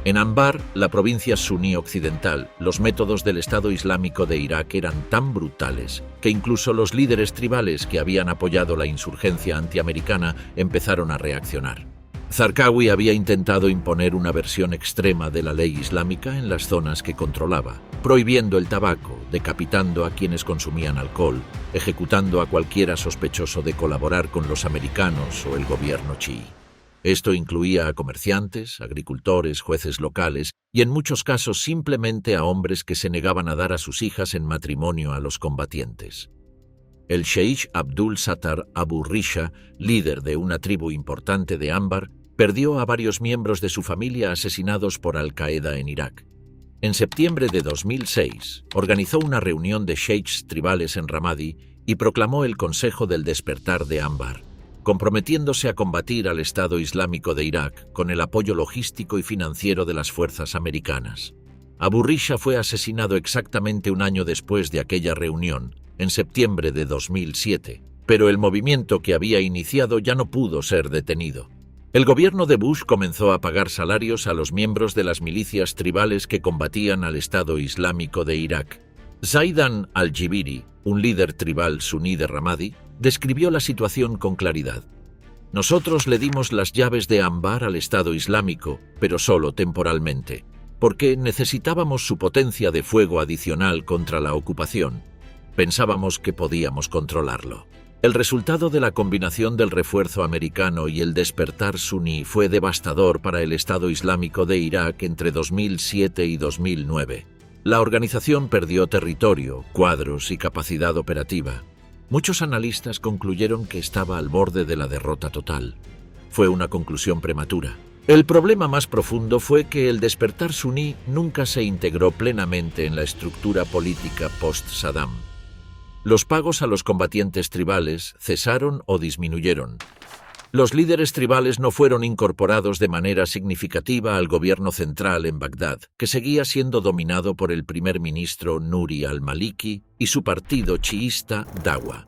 En Anbar, la provincia suní occidental, los métodos del Estado Islámico de Irak eran tan brutales que incluso los líderes tribales que habían apoyado la insurgencia antiamericana empezaron a reaccionar. Zarqawi había intentado imponer una versión extrema de la ley islámica en las zonas que controlaba, prohibiendo el tabaco, decapitando a quienes consumían alcohol, ejecutando a cualquiera sospechoso de colaborar con los americanos o el gobierno chií. Esto incluía a comerciantes, agricultores, jueces locales y en muchos casos simplemente a hombres que se negaban a dar a sus hijas en matrimonio a los combatientes. El Sheikh Abdul Sattar Abu Risha, líder de una tribu importante de Anbar, perdió a varios miembros de su familia asesinados por Al-Qaeda en Irak. En septiembre de 2006, organizó una reunión de sheikhs tribales en Ramadi y proclamó el Consejo del Despertar de Anbar, comprometiéndose a combatir al Estado Islámico de Irak con el apoyo logístico y financiero de las fuerzas americanas. Abu Risha fue asesinado exactamente un año después de aquella reunión, en septiembre de 2007, pero el movimiento que había iniciado ya no pudo ser detenido. El gobierno de Bush comenzó a pagar salarios a los miembros de las milicias tribales que combatían al Estado Islámico de Irak. Zaidan al-Jibiri, un líder tribal suní de Ramadi, describió la situación con claridad. Nosotros le dimos las llaves de Anbar al Estado Islámico, pero solo temporalmente, porque necesitábamos su potencia de fuego adicional contra la ocupación. Pensábamos que podíamos controlarlo. El resultado de la combinación del refuerzo americano y el despertar suní fue devastador para el Estado Islámico de Irak entre 2007 y 2009. La organización perdió territorio, cuadros y capacidad operativa. Muchos analistas concluyeron que estaba al borde de la derrota total. Fue una conclusión prematura. El problema más profundo fue que el despertar suní nunca se integró plenamente en la estructura política post-Saddam. Los pagos a los combatientes tribales cesaron o disminuyeron. Los líderes tribales no fueron incorporados de manera significativa al gobierno central en Bagdad, que seguía siendo dominado por el primer ministro Nuri al-Maliki y su partido chiísta Dawa.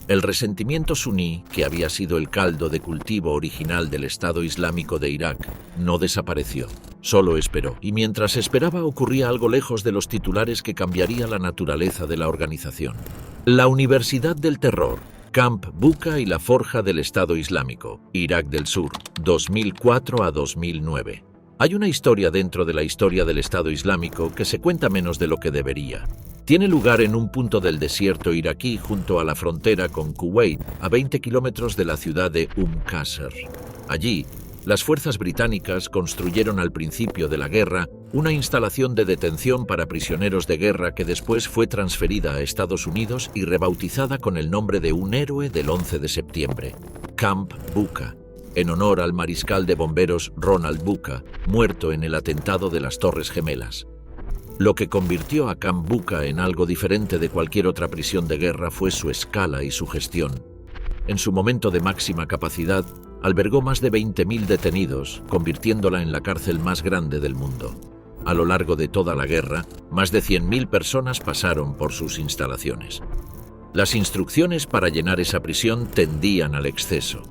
El resentimiento suní, que había sido el caldo de cultivo original del Estado Islámico de Irak, no desapareció, solo esperó, y mientras esperaba ocurría algo lejos de los titulares que cambiaría la naturaleza de la organización. La Universidad del Terror, Camp Buca y la Forja del Estado Islámico, Irak del Sur, 2004 a 2009. Hay una historia dentro de la historia del Estado Islámico que se cuenta menos de lo que debería. Tiene lugar en un punto del desierto iraquí junto a la frontera con Kuwait, a 20 kilómetros de la ciudad de Qasr. Allí, las fuerzas británicas construyeron al principio de la guerra una instalación de detención para prisioneros de guerra que después fue transferida a Estados Unidos y rebautizada con el nombre de un héroe del 11 de septiembre, Camp Bucca, en honor al mariscal de bomberos Ronald Bucca, muerto en el atentado de las Torres Gemelas. Lo que convirtió a Camp Bucca en algo diferente de cualquier otra prisión de guerra fue su escala y su gestión. En su momento de máxima capacidad, albergó más de 20.000 detenidos, convirtiéndola en la cárcel más grande del mundo. A lo largo de toda la guerra, más de 100.000 personas pasaron por sus instalaciones. Las instrucciones para llenar esa prisión tendían al exceso.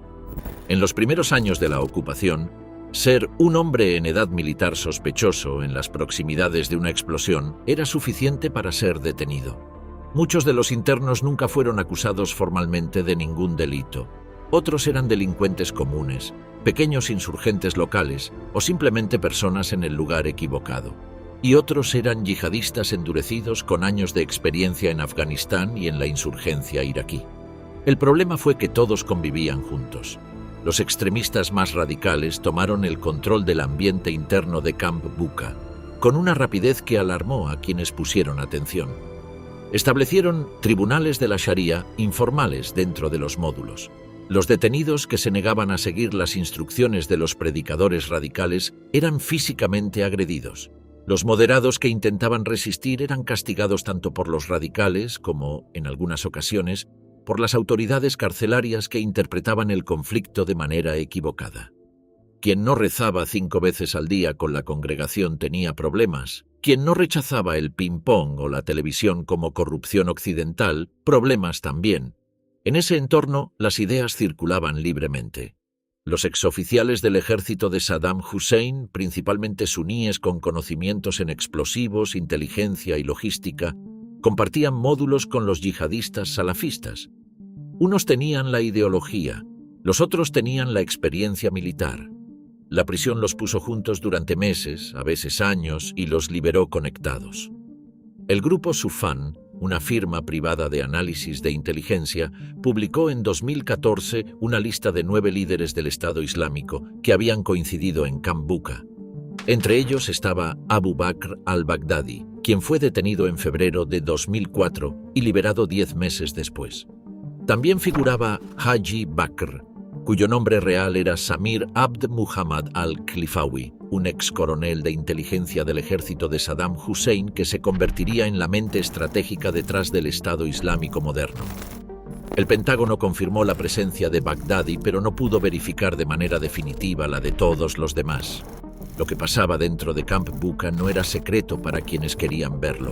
En los primeros años de la ocupación, ser un hombre en edad militar sospechoso en las proximidades de una explosión era suficiente para ser detenido. Muchos de los internos nunca fueron acusados formalmente de ningún delito. Otros eran delincuentes comunes, pequeños insurgentes locales o simplemente personas en el lugar equivocado. Y otros eran yihadistas endurecidos con años de experiencia en Afganistán y en la insurgencia iraquí. El problema fue que todos convivían juntos. Los extremistas más radicales tomaron el control del ambiente interno de Camp Bucca, con una rapidez que alarmó a quienes pusieron atención. Establecieron tribunales de la Sharia informales dentro de los módulos. Los detenidos que se negaban a seguir las instrucciones de los predicadores radicales eran físicamente agredidos. Los moderados que intentaban resistir eran castigados tanto por los radicales como, en algunas ocasiones, por las autoridades carcelarias que interpretaban el conflicto de manera equivocada. Quien no rezaba 5 veces al día con la congregación tenía problemas. Quien no rechazaba el ping-pong o la televisión como corrupción occidental, problemas también. En ese entorno, las ideas circulaban libremente. Los exoficiales del ejército de Saddam Hussein, principalmente suníes con conocimientos en explosivos, inteligencia y logística, compartían módulos con los yihadistas salafistas. Unos tenían la ideología, los otros tenían la experiencia militar. La prisión los puso juntos durante meses, a veces años, y los liberó conectados. El grupo Sufan, una firma privada de análisis de inteligencia, publicó en 2014 una lista de 9 líderes del Estado Islámico que habían coincidido en Camp Bucca. Entre ellos estaba Abu Bakr al-Baghdadi, quien fue detenido en febrero de 2004 y liberado 10 meses después. También figuraba Haji Bakr, cuyo nombre real era Samir Abd Muhammad al-Khlifawi, un ex coronel de inteligencia del ejército de Saddam Hussein que se convertiría en la mente estratégica detrás del Estado Islámico moderno. El Pentágono confirmó la presencia de Baghdadi, pero no pudo verificar de manera definitiva la de todos los demás. Lo que pasaba dentro de Camp Bucca no era secreto para quienes querían verlo.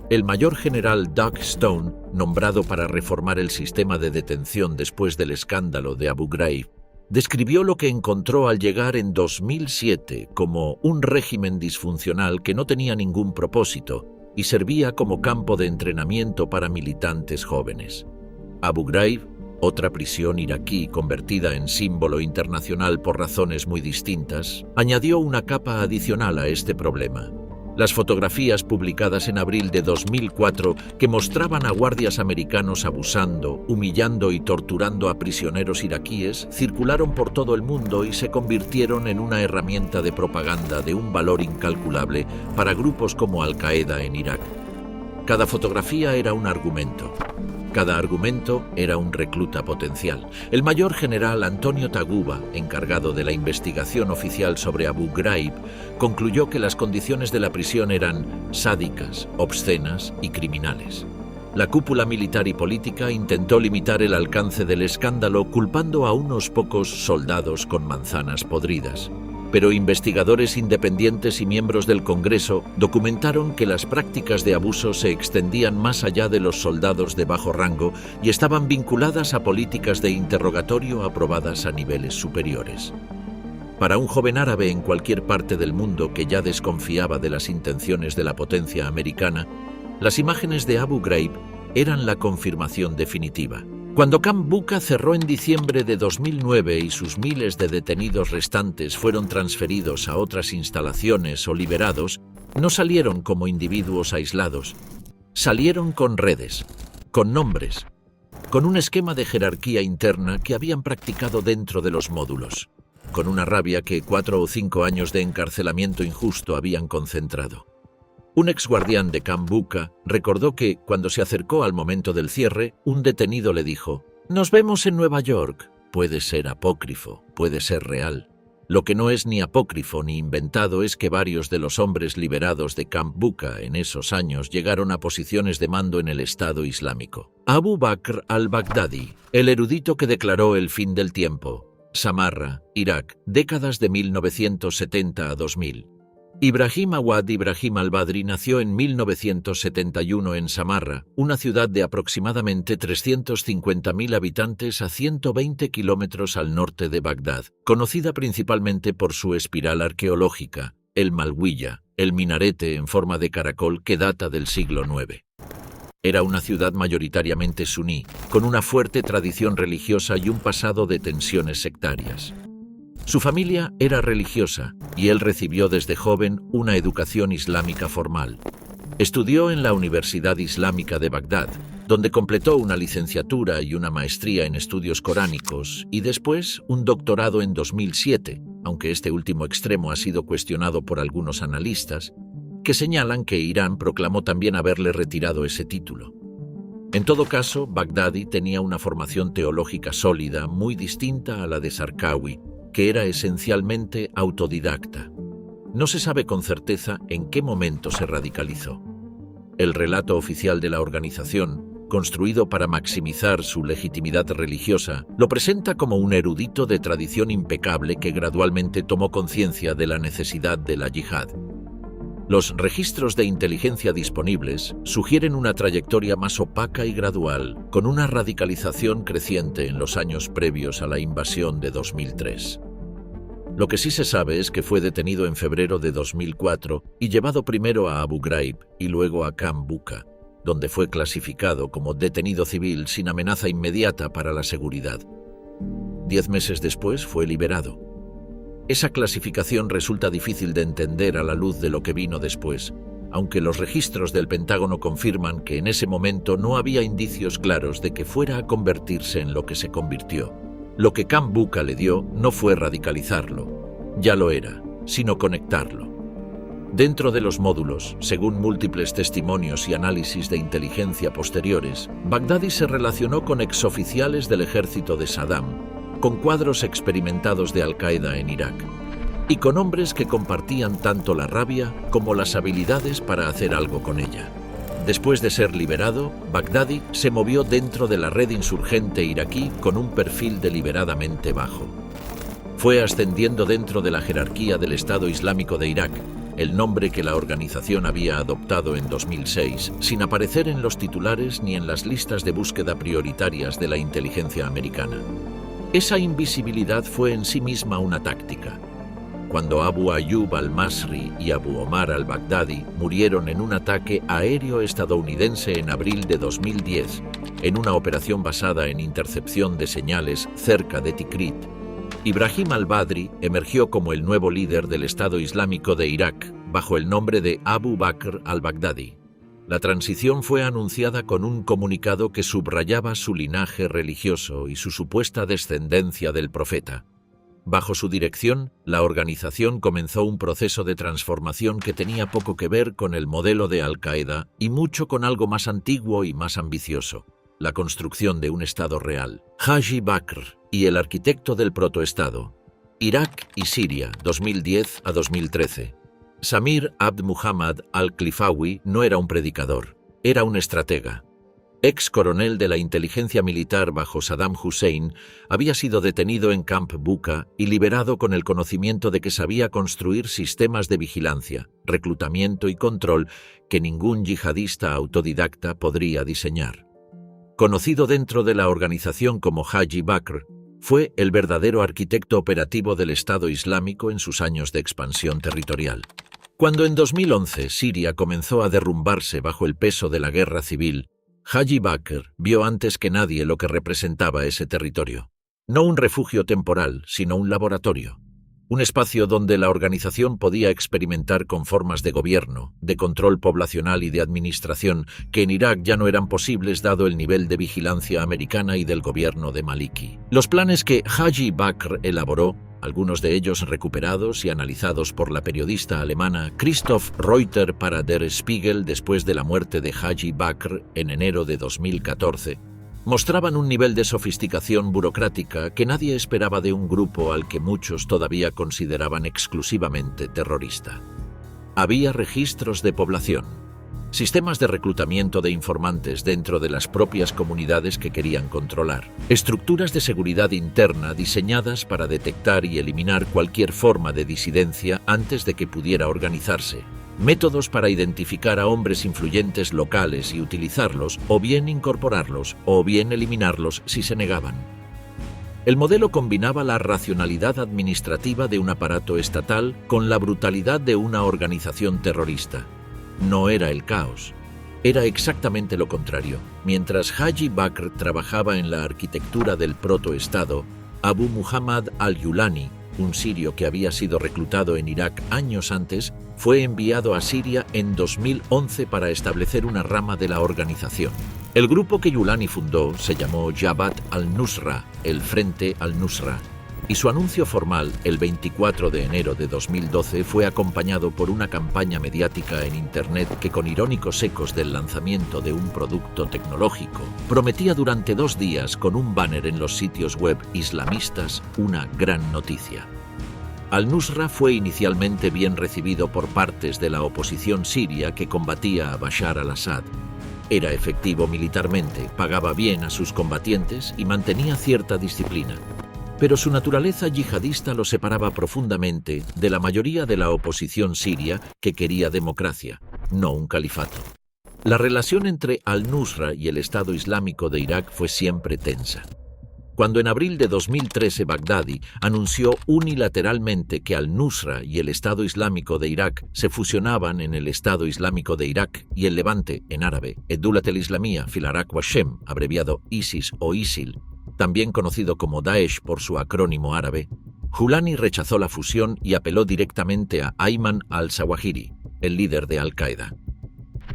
El mayor general Doug Stone, nombrado para reformar el sistema de detención después del escándalo de Abu Ghraib, describió lo que encontró al llegar en 2007 como un régimen disfuncional que no tenía ningún propósito y servía como campo de entrenamiento para militantes jóvenes. Abu Ghraib, otra prisión iraquí convertida en símbolo internacional por razones muy distintas, añadió una capa adicional a este problema. Las fotografías publicadas en abril de 2004 que mostraban a guardias americanos abusando, humillando y torturando a prisioneros iraquíes circularon por todo el mundo y se convirtieron en una herramienta de propaganda de un valor incalculable para grupos como Al-Qaeda en Irak. Cada fotografía era un argumento. Cada argumento era un recluta potencial. El mayor general Antonio Taguba, encargado de la investigación oficial sobre Abu Ghraib, concluyó que las condiciones de la prisión eran sádicas, obscenas y criminales. La cúpula militar y política intentó limitar el alcance del escándalo culpando a unos pocos soldados con manzanas podridas. Pero investigadores independientes y miembros del Congreso documentaron que las prácticas de abuso se extendían más allá de los soldados de bajo rango y estaban vinculadas a políticas de interrogatorio aprobadas a niveles superiores. Para un joven árabe en cualquier parte del mundo que ya desconfiaba de las intenciones de la potencia americana, las imágenes de Abu Ghraib eran la confirmación definitiva. Cuando Camp Bucca cerró en diciembre de 2009 y sus miles de detenidos restantes fueron transferidos a otras instalaciones o liberados, no salieron como individuos aislados. Salieron con redes, con nombres, con un esquema de jerarquía interna que habían practicado dentro de los módulos, con una rabia que 4 o 5 años de encarcelamiento injusto habían concentrado. Un exguardián de Camp Bucca recordó que, cuando se acercó al momento del cierre, un detenido le dijo: «Nos vemos en Nueva York». Puede ser apócrifo, puede ser real. Lo que no es ni apócrifo ni inventado es que varios de los hombres liberados de Camp Bucca en esos años llegaron a posiciones de mando en el Estado Islámico. Abu Bakr al-Baghdadi, el erudito que declaró el fin del tiempo. Samarra, Irak, décadas de 1970 a 2000. Ibrahim Awad Ibrahim al-Badri nació en 1971 en Samarra, una ciudad de aproximadamente 350.000 habitantes a 120 kilómetros al norte de Bagdad, conocida principalmente por su espiral arqueológica, el Malwiya, el minarete en forma de caracol que data del siglo IX. Era una ciudad mayoritariamente suní, con una fuerte tradición religiosa y un pasado de tensiones sectarias. Su familia era religiosa y él recibió desde joven una educación islámica formal. Estudió en la Universidad Islámica de Bagdad, donde completó una licenciatura y una maestría en estudios coránicos y después un doctorado en 2007, aunque este último extremo ha sido cuestionado por algunos analistas, que señalan que Irán proclamó también haberle retirado ese título. En todo caso, Baghdadi tenía una formación teológica sólida, muy distinta a la de Zarqawi, que era esencialmente autodidacta. No se sabe con certeza en qué momento se radicalizó. El relato oficial de la organización, construido para maximizar su legitimidad religiosa, lo presenta como un erudito de tradición impecable que gradualmente tomó conciencia de la necesidad de la yihad. Los registros de inteligencia disponibles sugieren una trayectoria más opaca y gradual, con una radicalización creciente en los años previos a la invasión de 2003. Lo que sí se sabe es que fue detenido en febrero de 2004 y llevado primero a Abu Ghraib y luego a Camp Bucca, donde fue clasificado como detenido civil sin amenaza inmediata para la seguridad. 10 meses después fue liberado. Esa clasificación resulta difícil de entender a la luz de lo que vino después, aunque los registros del Pentágono confirman que en ese momento no había indicios claros de que fuera a convertirse en lo que se convirtió. Lo que Camp Bucca le dio no fue radicalizarlo, ya lo era, sino conectarlo. Dentro de los módulos, según múltiples testimonios y análisis de inteligencia posteriores, Baghdadi se relacionó con exoficiales del ejército de Saddam, con cuadros experimentados de Al-Qaeda en Irak, y con hombres que compartían tanto la rabia como las habilidades para hacer algo con ella. Después de ser liberado, Baghdadi se movió dentro de la red insurgente iraquí con un perfil deliberadamente bajo. Fue ascendiendo dentro de la jerarquía del Estado Islámico de Irak, el nombre que la organización había adoptado en 2006, sin aparecer en los titulares ni en las listas de búsqueda prioritarias de la inteligencia americana. Esa invisibilidad fue en sí misma una táctica. Cuando Abu Ayyub al-Masri y Abu Omar al-Baghdadi murieron en un ataque aéreo estadounidense en abril de 2010, en una operación basada en intercepción de señales cerca de Tikrit, Ibrahim al-Badri emergió como el nuevo líder del Estado Islámico de Irak, bajo el nombre de Abu Bakr al-Baghdadi. La transición fue anunciada con un comunicado que subrayaba su linaje religioso y su supuesta descendencia del profeta. Bajo su dirección, la organización comenzó un proceso de transformación que tenía poco que ver con el modelo de Al-Qaeda y mucho con algo más antiguo y más ambicioso: la construcción de un Estado real. Haji Bakr y el arquitecto del protoestado. Irak y Siria, 2010 a 2013. Samir Abd Muhammad al-Klifawi no era un predicador, era un estratega. Ex coronel de la inteligencia militar bajo Saddam Hussein, había sido detenido en Camp Bucca y liberado con el conocimiento de que sabía construir sistemas de vigilancia, reclutamiento y control que ningún yihadista autodidacta podría diseñar. Conocido dentro de la organización como Haji Bakr, fue el verdadero arquitecto operativo del Estado Islámico en sus años de expansión territorial. Cuando en 2011 Siria comenzó a derrumbarse bajo el peso de la guerra civil, Haji Bakr vio antes que nadie lo que representaba ese territorio. No un refugio temporal, sino un laboratorio. un espacio donde la organización podía experimentar con formas de gobierno, de control poblacional y de administración que en Irak ya no eran posibles dado el nivel de vigilancia americana y del gobierno de Maliki. Los planes que Haji Bakr elaboró, algunos de ellos recuperados y analizados por la periodista alemana Christoph Reuter para Der Spiegel después de la muerte de Haji Bakr en enero de 2014, mostraban un nivel de sofisticación burocrática que nadie esperaba de un grupo al que muchos todavía consideraban exclusivamente terrorista. Había registros de población, sistemas de reclutamiento de informantes dentro de las propias comunidades que querían controlar, estructuras de seguridad interna diseñadas para detectar y eliminar cualquier forma de disidencia antes de que pudiera organizarse, métodos para identificar a hombres influyentes locales y utilizarlos, o bien incorporarlos, o bien eliminarlos si se negaban. El modelo combinaba la racionalidad administrativa de un aparato estatal con la brutalidad de una organización terrorista. No era el caos, era exactamente lo contrario. Mientras Haji Bakr trabajaba en la arquitectura del protoestado, Abu Muhammad al-Yulani, un sirio que había sido reclutado en Irak años antes, fue enviado a Siria en 2011 para establecer una rama de la organización. El grupo que Yulani fundó se llamó Jabhat al-Nusra, el Frente al-Nusra, y su anuncio formal, el 24 de enero de 2012, fue acompañado por una campaña mediática en Internet que, con irónicos ecos del lanzamiento de un producto tecnológico, prometía durante 2 días con un banner en los sitios web islamistas una gran noticia. Al-Nusra fue inicialmente bien recibido por partes de la oposición siria que combatía a Bashar al-Assad. Era efectivo militarmente, pagaba bien a sus combatientes y mantenía cierta disciplina. Pero su naturaleza yihadista lo separaba profundamente de la mayoría de la oposición siria que quería democracia, no un califato. La relación entre al-Nusra y el Estado Islámico de Irak fue siempre tensa. Cuando en abril de 2013 Baghdadi anunció unilateralmente que al-Nusra y el Estado Islámico de Irak se fusionaban en el Estado Islámico de Irak y el Levante, en árabe, Edulat el-Islamiyya fil Arak wa Shem, abreviado ISIS o ISIL, también conocido como Daesh por su acrónimo árabe, Yulani rechazó la fusión y apeló directamente a Ayman al-Zawahiri, el líder de Al-Qaeda.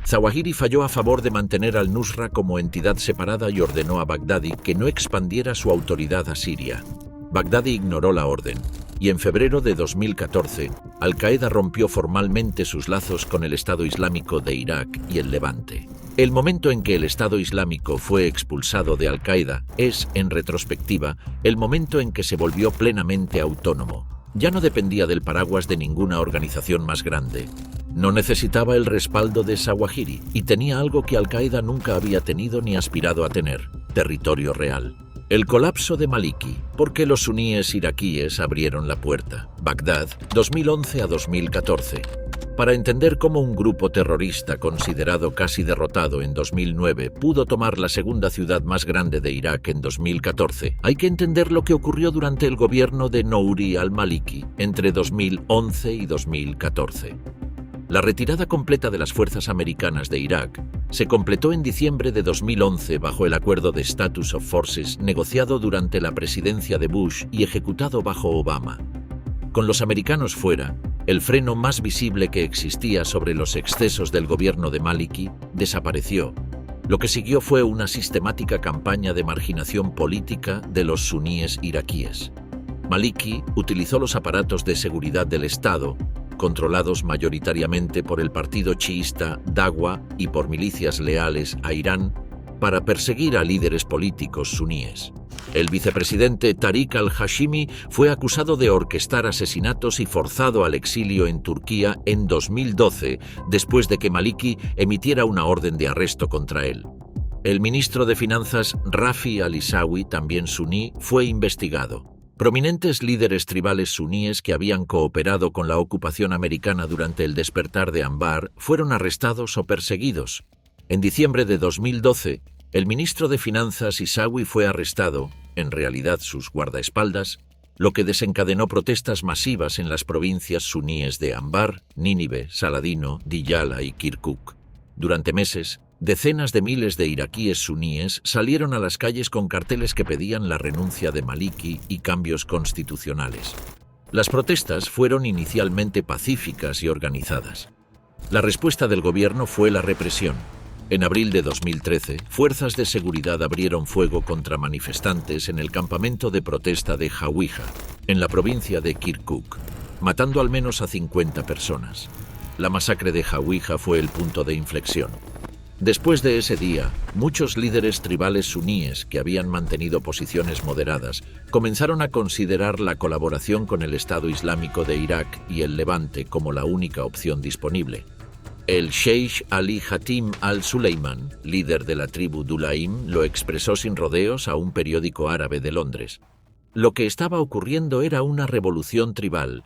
Zawahiri falló a favor de mantener al-Nusra como entidad separada y ordenó a Baghdadi que no expandiera su autoridad a Siria. Baghdadi ignoró la orden, y en febrero de 2014, Al-Qaeda rompió formalmente sus lazos con el Estado Islámico de Irak y el Levante. El momento en que el Estado Islámico fue expulsado de Al-Qaeda es, en retrospectiva, el momento en que se volvió plenamente autónomo. Ya no dependía del paraguas de ninguna organización más grande. No necesitaba el respaldo de Zawahiri y tenía algo que Al-Qaeda nunca había tenido ni aspirado a tener: territorio real. El colapso de Maliki, porque los suníes iraquíes abrieron la puerta. Bagdad, 2011 a 2014. Para entender cómo un grupo terrorista considerado casi derrotado en 2009 pudo tomar la segunda ciudad más grande de Irak en 2014, hay que entender lo que ocurrió durante el gobierno de Nouri al-Maliki entre 2011 y 2014. La retirada completa de las fuerzas americanas de Irak se completó en diciembre de 2011 bajo el acuerdo de Status of Forces negociado durante la presidencia de Bush y ejecutado bajo Obama. Con los americanos fuera, el freno más visible que existía sobre los excesos del gobierno de Maliki desapareció. Lo que siguió fue una sistemática campaña de marginación política de los suníes iraquíes. Maliki utilizó los aparatos de seguridad del Estado, controlados mayoritariamente por el partido chiísta Dawa y por milicias leales a Irán, para perseguir a líderes políticos suníes. El vicepresidente Tariq al-Hashimi fue acusado de orquestar asesinatos y forzado al exilio en Turquía en 2012, después de que Maliki emitiera una orden de arresto contra él. El ministro de Finanzas Rafi al-Isawi, también suní, fue investigado. Prominentes líderes tribales suníes que habían cooperado con la ocupación americana durante el despertar de Anbar fueron arrestados o perseguidos. En diciembre de 2012, el ministro de Finanzas Isawi fue arrestado, en realidad sus guardaespaldas, lo que desencadenó protestas masivas en las provincias suníes de Anbar, Nínive, Saladino, Diyala y Kirkuk. Durante meses, decenas de miles de iraquíes suníes salieron a las calles con carteles que pedían la renuncia de Maliki y cambios constitucionales. Las protestas fueron inicialmente pacíficas y organizadas. La respuesta del gobierno fue la represión. En abril de 2013, fuerzas de seguridad abrieron fuego contra manifestantes en el campamento de protesta de Hawija, en la provincia de Kirkuk, matando al menos a 50 personas. La masacre de Hawija fue el punto de inflexión. Después de ese día, muchos líderes tribales suníes que habían mantenido posiciones moderadas comenzaron a considerar la colaboración con el Estado Islámico de Irak y el Levante como la única opción disponible. El Sheikh Ali Hatim al-Suleiman, líder de la tribu Dulaim, lo expresó sin rodeos a un periódico árabe de Londres. Lo que estaba ocurriendo era una revolución tribal.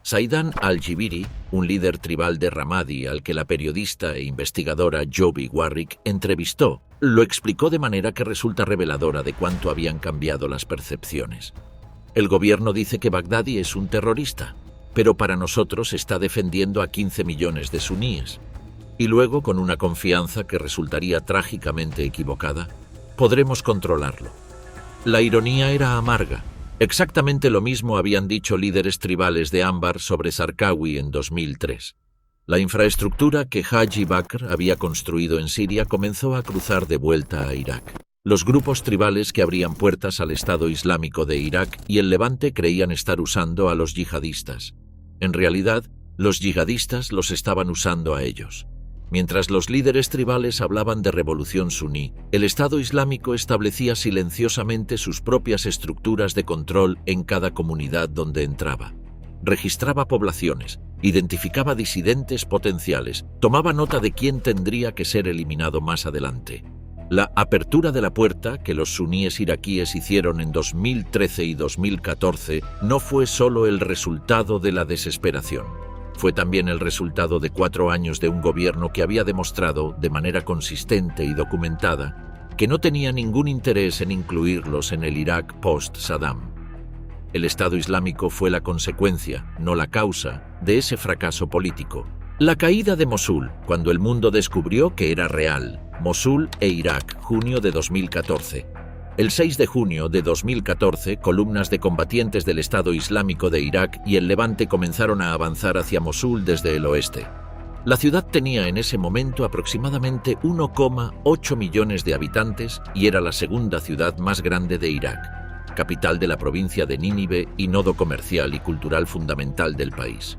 Zaidan al-Jibiri, un líder tribal de Ramadi al que la periodista e investigadora Joby Warrick entrevistó, lo explicó de manera que resulta reveladora de cuánto habían cambiado las percepciones. El gobierno dice que Bagdadi es un terrorista, pero para nosotros está defendiendo a 15 millones de suníes. Y luego, con una confianza que resultaría trágicamente equivocada, podremos controlarlo. La ironía era amarga. Exactamente lo mismo habían dicho líderes tribales de Anbar sobre Zarqawi en 2003. La infraestructura que Haji Bakr había construido en Siria comenzó a cruzar de vuelta a Irak. Los grupos tribales que abrían puertas al Estado Islámico de Irak y el Levante creían estar usando a los yihadistas. En realidad, los yihadistas los estaban usando a ellos. Mientras los líderes tribales hablaban de revolución suní, el Estado Islámico establecía silenciosamente sus propias estructuras de control en cada comunidad donde entraba. Registraba poblaciones, identificaba disidentes potenciales, tomaba nota de quién tendría que ser eliminado más adelante. La apertura de la puerta que los suníes iraquíes hicieron en 2013 y 2014 no fue solo el resultado de la desesperación. Fue también el resultado de 4 años de un gobierno que había demostrado, de manera consistente y documentada, que no tenía ningún interés en incluirlos en el Irak post-Saddam. El Estado Islámico fue la consecuencia, no la causa, de ese fracaso político. La caída de Mosul, cuando el mundo descubrió que era real. Mosul e Irak, junio de 2014. El 6 de junio de 2014, columnas de combatientes del Estado Islámico de Irak y el Levante comenzaron a avanzar hacia Mosul desde el oeste. La ciudad tenía en ese momento aproximadamente 1,8 millones de habitantes y era la segunda ciudad más grande de Irak, capital de la provincia de Nínive y nodo comercial y cultural fundamental del país.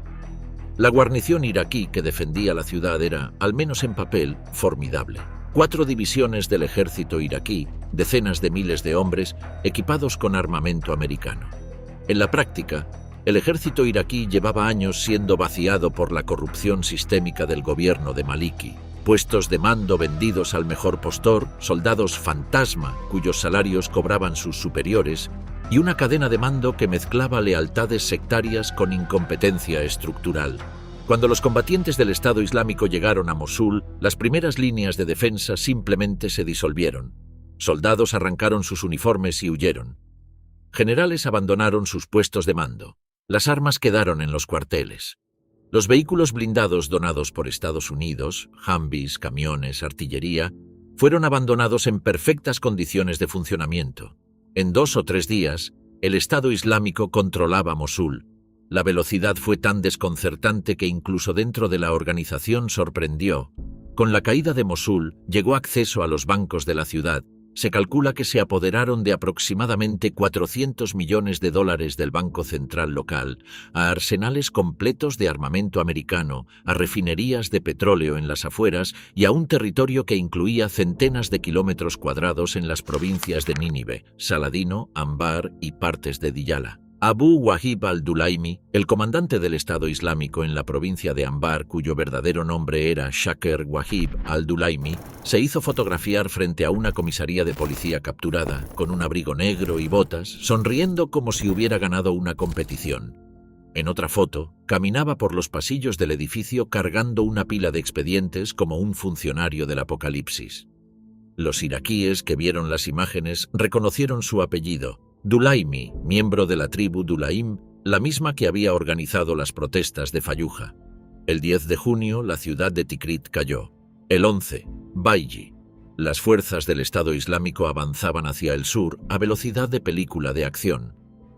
La guarnición iraquí que defendía la ciudad era, al menos en papel, formidable. 4 divisiones del ejército iraquí, decenas de miles de hombres equipados con armamento americano. En la práctica, el ejército iraquí llevaba años siendo vaciado por la corrupción sistémica del gobierno de Maliki. Puestos de mando vendidos al mejor postor, soldados fantasma cuyos salarios cobraban sus superiores, y una cadena de mando que mezclaba lealtades sectarias con incompetencia estructural. Cuando los combatientes del Estado Islámico llegaron a Mosul, las primeras líneas de defensa simplemente se disolvieron. Soldados arrancaron sus uniformes y huyeron. Generales abandonaron sus puestos de mando. Las armas quedaron en los cuarteles. Los vehículos blindados donados por Estados Unidos, Humvees, camiones, artillería, fueron abandonados en perfectas condiciones de funcionamiento. En 2 o 3 días, el Estado Islámico controlaba Mosul. La velocidad fue tan desconcertante que incluso dentro de la organización sorprendió. Con la caída de Mosul, llegó acceso a los bancos de la ciudad. Se calcula que se apoderaron de aproximadamente $400 millones del Banco Central local, a arsenales completos de armamento americano, a refinerías de petróleo en las afueras y a un territorio que incluía centenas de kilómetros cuadrados en las provincias de Nínive, Saladino, Anbar y partes de Diyala. Abu Wahib al-Dulaimi, el comandante del Estado Islámico en la provincia de Anbar, cuyo verdadero nombre era Shaker Wahib al-Dulaimi, se hizo fotografiar frente a una comisaría de policía capturada, con un abrigo negro y botas, sonriendo como si hubiera ganado una competición. En otra foto, caminaba por los pasillos del edificio cargando una pila de expedientes como un funcionario del apocalipsis. Los iraquíes que vieron las imágenes reconocieron su apellido, Dulaimi, miembro de la tribu Dulaim, la misma que había organizado las protestas de Fallujah. El 10 de junio, la ciudad de Tikrit cayó. El 11, Baiji. Las fuerzas del Estado Islámico avanzaban hacia el sur a velocidad de película de acción.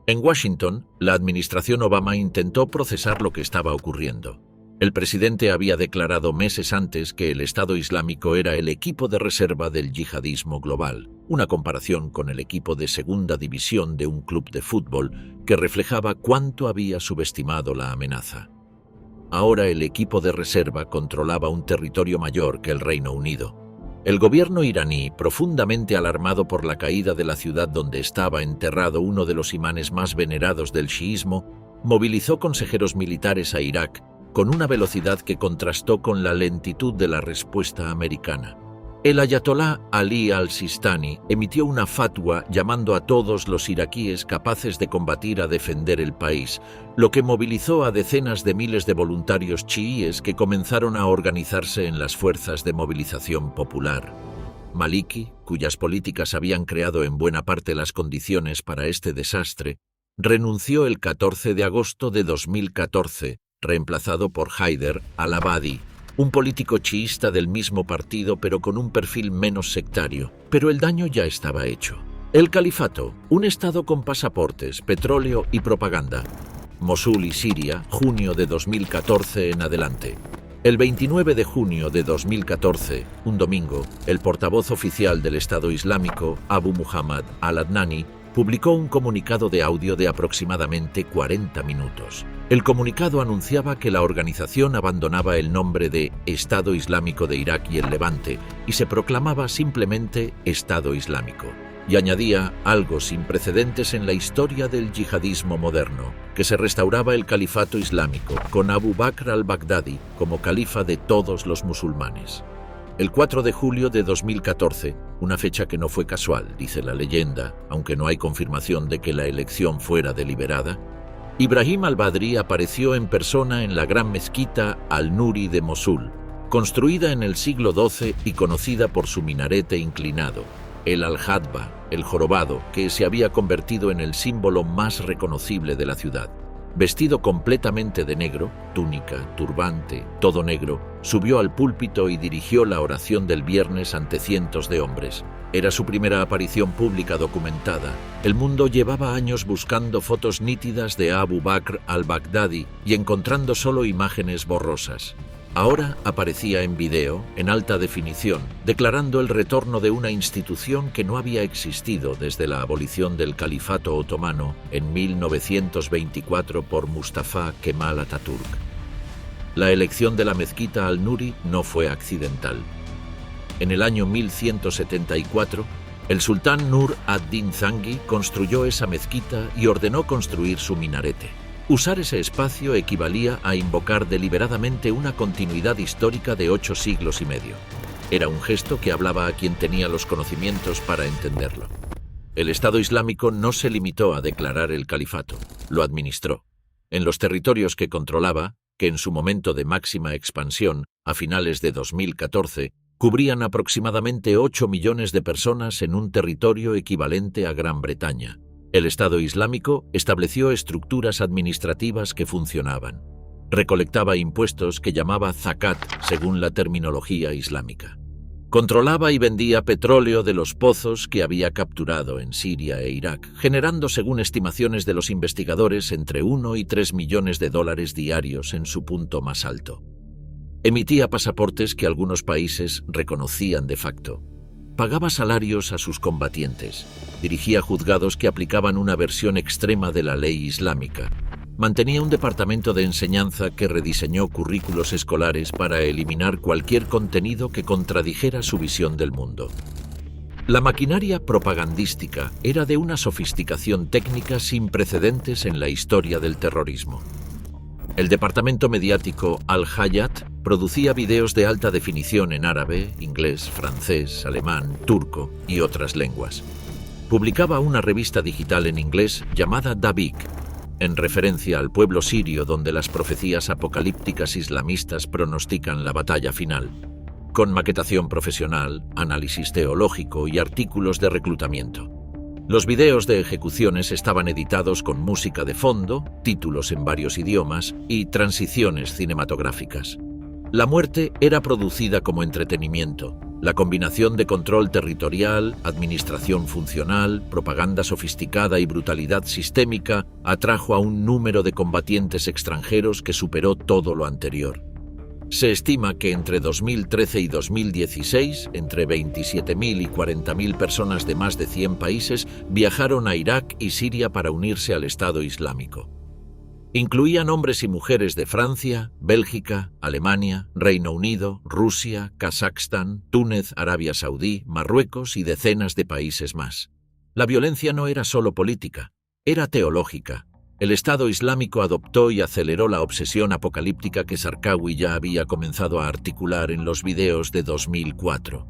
En Washington, la administración Obama intentó procesar lo que estaba ocurriendo. El presidente había declarado meses antes que el Estado Islámico era el equipo de reserva del yihadismo global, una comparación con el equipo de segunda división de un club de fútbol que reflejaba cuánto había subestimado la amenaza. Ahora el equipo de reserva controlaba un territorio mayor que el Reino Unido. El gobierno iraní, profundamente alarmado por la caída de la ciudad donde estaba enterrado uno de los imanes más venerados del chiismo, movilizó consejeros militares a Irak con una velocidad que contrastó con la lentitud de la respuesta americana. El ayatolá Ali al-Sistani emitió una fatwa llamando a todos los iraquíes capaces de combatir a defender el país, lo que movilizó a decenas de miles de voluntarios chiíes que comenzaron a organizarse en las fuerzas de movilización popular. Maliki, cuyas políticas habían creado en buena parte las condiciones para este desastre, renunció el 14 de agosto de 2014, reemplazado por Haider al-Abadi, un político chiísta del mismo partido pero con un perfil menos sectario, pero el daño ya estaba hecho. El califato, un estado con pasaportes, petróleo y propaganda. Mosul y Siria, junio de 2014 en adelante. El 29 de junio de 2014, un domingo, el portavoz oficial del Estado Islámico, Abu Muhammad al-Adnani, publicó un comunicado de audio de aproximadamente 40 minutos. El comunicado anunciaba que la organización abandonaba el nombre de Estado Islámico de Irak y el Levante y se proclamaba simplemente Estado Islámico. Y añadía algo sin precedentes en la historia del yihadismo moderno, que se restauraba el califato islámico con Abu Bakr al-Baghdadi como califa de todos los musulmanes. El 4 de julio de 2014, una fecha que no fue casual, dice la leyenda, aunque no hay confirmación de que la elección fuera deliberada, Ibrahim al-Badri apareció en persona en la gran mezquita Al-Nuri de Mosul, construida en el siglo XII y conocida por su minarete inclinado, el Al-Hadba, el jorobado, que se había convertido en el símbolo más reconocible de la ciudad. Vestido completamente de negro, túnica, turbante, todo negro, subió al púlpito y dirigió la oración del viernes ante cientos de hombres. Era su primera aparición pública documentada. El mundo llevaba años buscando fotos nítidas de Abu Bakr al-Baghdadi y encontrando solo imágenes borrosas. Ahora aparecía en video, en alta definición, declarando el retorno de una institución que no había existido desde la abolición del califato otomano en 1924 por Mustafa Kemal Atatürk. La elección de la mezquita Al-Nuri no fue accidental. En el año 1174, el sultán Nur ad-Din Zangi construyó esa mezquita y ordenó construir su minarete. Usar ese espacio equivalía a invocar deliberadamente una continuidad histórica de 8 siglos y medio. Era un gesto que hablaba a quien tenía los conocimientos para entenderlo. El Estado Islámico no se limitó a declarar el califato, lo administró. En los territorios que controlaba, que en su momento de máxima expansión, a finales de 2014, cubrían aproximadamente 8 millones de personas en un territorio equivalente a Gran Bretaña. El Estado Islámico estableció estructuras administrativas que funcionaban. Recolectaba impuestos que llamaba zakat según la terminología islámica. Controlaba y vendía petróleo de los pozos que había capturado en Siria e Irak, generando, según estimaciones de los investigadores, entre 1 y 3 millones de dólares diarios en su punto más alto. Emitía pasaportes que algunos países reconocían de facto. Pagaba salarios a sus combatientes, dirigía juzgados que aplicaban una versión extrema de la ley islámica, mantenía un departamento de enseñanza que rediseñó currículos escolares para eliminar cualquier contenido que contradijera su visión del mundo. La maquinaria propagandística era de una sofisticación técnica sin precedentes en la historia del terrorismo. El departamento mediático Al-Hayat producía videos de alta definición en árabe, inglés, francés, alemán, turco y otras lenguas. Publicaba una revista digital en inglés llamada Dabiq, en referencia al pueblo sirio donde las profecías apocalípticas islamistas pronostican la batalla final, con maquetación profesional, análisis teológico y artículos de reclutamiento. Los videos de ejecuciones estaban editados con música de fondo, títulos en varios idiomas y transiciones cinematográficas. La muerte era producida como entretenimiento, La combinación de control territorial, administración funcional, propaganda sofisticada y brutalidad sistémica atrajo a un número de combatientes extranjeros que superó todo lo anterior. Se estima que entre 2013 y 2016, entre 27.000 y 40.000 personas de más de 100 países viajaron a Irak y Siria para unirse al Estado Islámico. Incluían hombres y mujeres de Francia, Bélgica, Alemania, Reino Unido, Rusia, Kazajstán, Túnez, Arabia Saudí, Marruecos y decenas de países más. La violencia no era solo política, era teológica. El Estado Islámico adoptó y aceleró la obsesión apocalíptica que Zarqawi ya había comenzado a articular en los videos de 2004.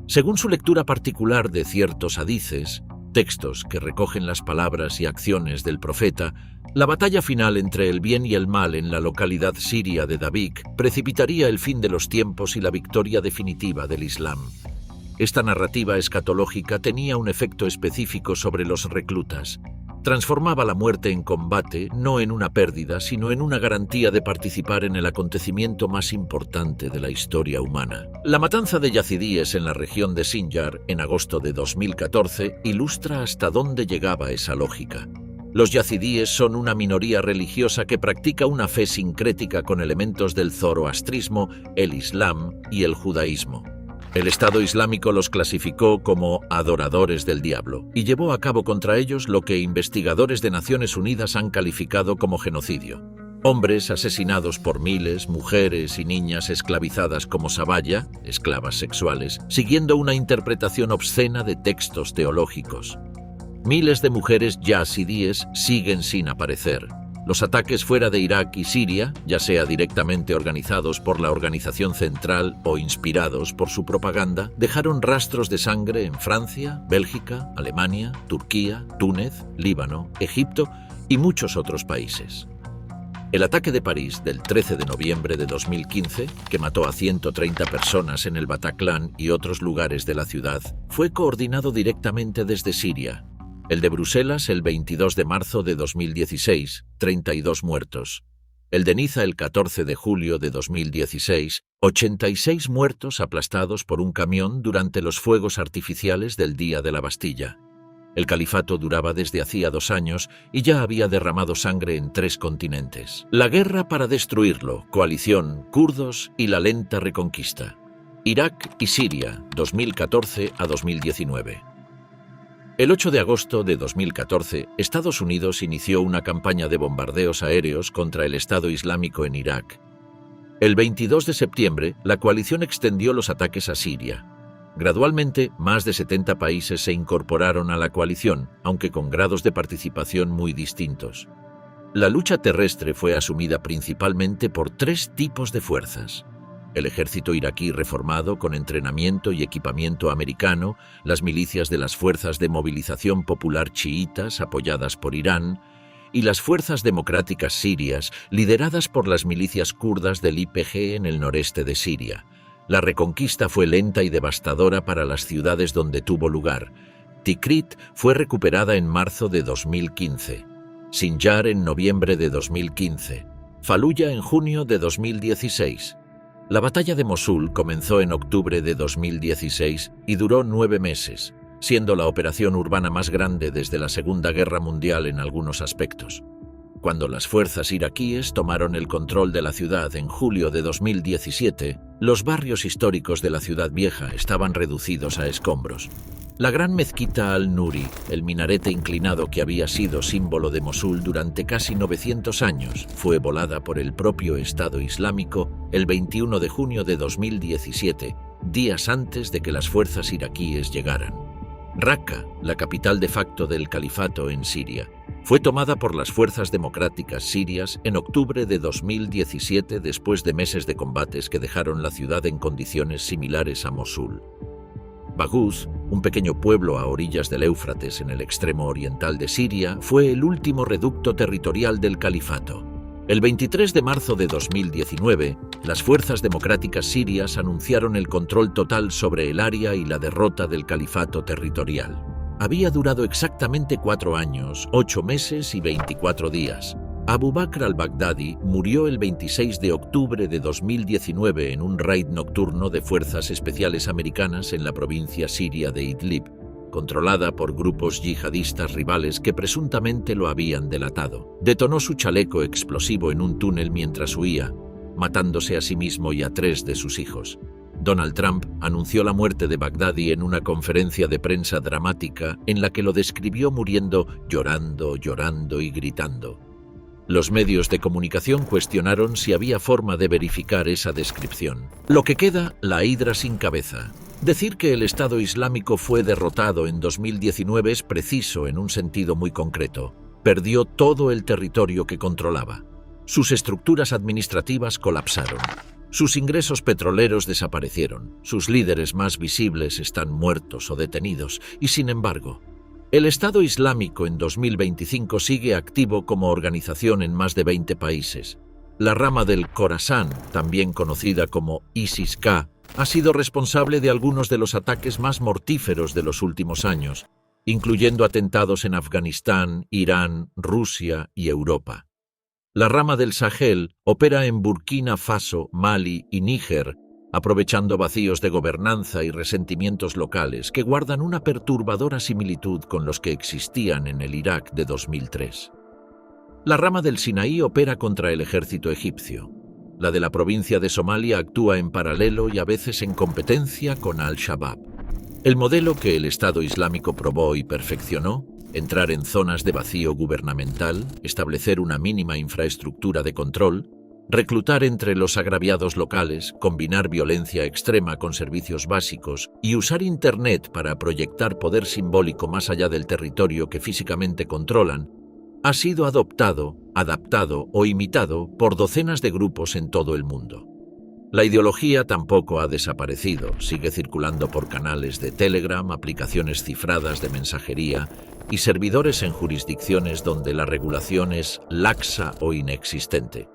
Según su lectura particular de ciertos hadices, textos que recogen las palabras y acciones del profeta, la batalla final entre el bien y el mal en la localidad siria de Davik precipitaría el fin de los tiempos y la victoria definitiva del Islam. Esta narrativa escatológica tenía un efecto específico sobre los reclutas. Transformaba la muerte en combate, no en una pérdida, sino en una garantía de participar en el acontecimiento más importante de la historia humana. La matanza de yazidíes en la región de Sinjar, en agosto de 2014, ilustra hasta dónde llegaba esa lógica. Los yazidíes son una minoría religiosa que practica una fe sincrética con elementos del zoroastrismo, el islam y el judaísmo. El Estado Islámico los clasificó como adoradores del diablo y llevó a cabo contra ellos lo que investigadores de Naciones Unidas han calificado como genocidio. Hombres asesinados por miles, mujeres y niñas esclavizadas como sabaya, esclavas sexuales, siguiendo una interpretación obscena de textos teológicos. Miles de mujeres yazidíes siguen sin aparecer. Los ataques fuera de Irak y Siria, ya sea directamente organizados por la organización central o inspirados por su propaganda, dejaron rastros de sangre en Francia, Bélgica, Alemania, Turquía, Túnez, Líbano, Egipto y muchos otros países. El ataque de París del 13 de noviembre de 2015, que mató a 130 personas en el Bataclan y otros lugares de la ciudad, fue coordinado directamente desde Siria. El de Bruselas el 22 de marzo de 2016, 32 muertos. El de Niza el 14 de julio de 2016, 86 muertos aplastados por un camión durante los fuegos artificiales del Día de la Bastilla. El califato duraba desde hacía 2 años y ya había derramado sangre en 3 continentes. La guerra para destruirlo, coalición, kurdos y la lenta reconquista. Irak y Siria, 2014 a 2019. El 8 de agosto de 2014, Estados Unidos inició una campaña de bombardeos aéreos contra el Estado Islámico en Irak. El 22 de septiembre, la coalición extendió los ataques a Siria. Gradualmente, más de 70 países se incorporaron a la coalición, aunque con grados de participación muy distintos. La lucha terrestre fue asumida principalmente por 3 tipos de fuerzas: el ejército iraquí reformado con entrenamiento y equipamiento americano, las milicias de las Fuerzas de Movilización Popular chiítas apoyadas por Irán, y las fuerzas democráticas sirias lideradas por las milicias kurdas del YPG en el noreste de Siria. La reconquista fue lenta y devastadora para las ciudades donde tuvo lugar. Tikrit fue recuperada en marzo de 2015, Sinjar en noviembre de 2015, Faluya en junio de 2016. La batalla de Mosul comenzó en octubre de 2016 y duró 9 meses, siendo la operación urbana más grande desde la Segunda Guerra Mundial en algunos aspectos. Cuando las fuerzas iraquíes tomaron el control de la ciudad en julio de 2017, los barrios históricos de la ciudad vieja estaban reducidos a escombros. La gran mezquita Al-Nuri, el minarete inclinado que había sido símbolo de Mosul durante casi 900 años, fue volada por el propio Estado Islámico el 21 de junio de 2017, días antes de que las fuerzas iraquíes llegaran. Raqqa, la capital de facto del califato en Siria, fue tomada por las fuerzas democráticas sirias en octubre de 2017 después de meses de combates que dejaron la ciudad en condiciones similares a Mosul. Baghouz, un pequeño pueblo a orillas del Éufrates en el extremo oriental de Siria, fue el último reducto territorial del califato. El 23 de marzo de 2019, las fuerzas democráticas sirias anunciaron el control total sobre el área y la derrota del califato territorial. Había durado exactamente 4 años, 8 meses y 24 días. Abu Bakr al-Baghdadi murió el 26 de octubre de 2019 en un raid nocturno de fuerzas especiales americanas en la provincia siria de Idlib, controlada por grupos yihadistas rivales que presuntamente lo habían delatado. Detonó su chaleco explosivo en un túnel mientras huía, matándose a sí mismo y a 3 de sus hijos. Donald Trump anunció la muerte de Baghdadi en una conferencia de prensa dramática en la que lo describió muriendo llorando, llorando y gritando. Los medios de comunicación cuestionaron si había forma de verificar esa descripción. Lo que queda, la hidra sin cabeza. Decir que el Estado Islámico fue derrotado en 2019 es preciso en un sentido muy concreto. Perdió todo el territorio que controlaba. Sus estructuras administrativas colapsaron. Sus ingresos petroleros desaparecieron. Sus líderes más visibles están muertos o detenidos. Y sin embargo, el Estado Islámico en 2025 sigue activo como organización en más de 20 países. La rama del Khorasán, también conocida como ISIS-K, ha sido responsable de algunos de los ataques más mortíferos de los últimos años, incluyendo atentados en Afganistán, Irán, Rusia y Europa. La rama del Sahel opera en Burkina Faso, Mali y Níger, aprovechando vacíos de gobernanza y resentimientos locales que guardan una perturbadora similitud con los que existían en el Irak de 2003. La rama del Sinaí opera contra el ejército egipcio. La de la provincia de Somalia actúa en paralelo y a veces en competencia con Al-Shabaab. El modelo que el Estado Islámico probó y perfeccionó, entrar en zonas de vacío gubernamental, establecer una mínima infraestructura de control, reclutar entre los agraviados locales, combinar violencia extrema con servicios básicos y usar Internet para proyectar poder simbólico más allá del territorio que físicamente controlan, ha sido adoptado, adaptado o imitado por docenas de grupos en todo el mundo. La ideología tampoco ha desaparecido, sigue circulando por canales de Telegram, aplicaciones cifradas de mensajería y servidores en jurisdicciones donde la regulación es laxa o inexistente.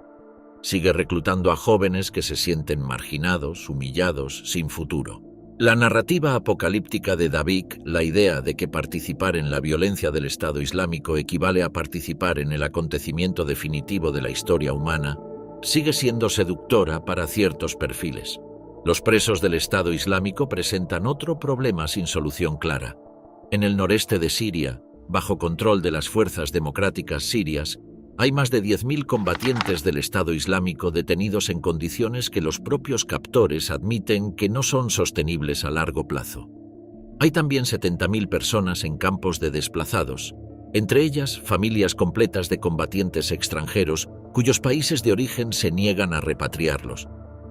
Sigue reclutando a jóvenes que se sienten marginados, humillados, sin futuro. La narrativa apocalíptica de Davik, la idea de que participar en la violencia del Estado Islámico equivale a participar en el acontecimiento definitivo de la historia humana, sigue siendo seductora para ciertos perfiles. Los presos del Estado Islámico presentan otro problema sin solución clara. En el noreste de Siria, bajo control de las fuerzas democráticas sirias, hay más de 10.000 combatientes del Estado Islámico detenidos en condiciones que los propios captores admiten que no son sostenibles a largo plazo. Hay también 70.000 personas en campos de desplazados, entre ellas familias completas de combatientes extranjeros cuyos países de origen se niegan a repatriarlos.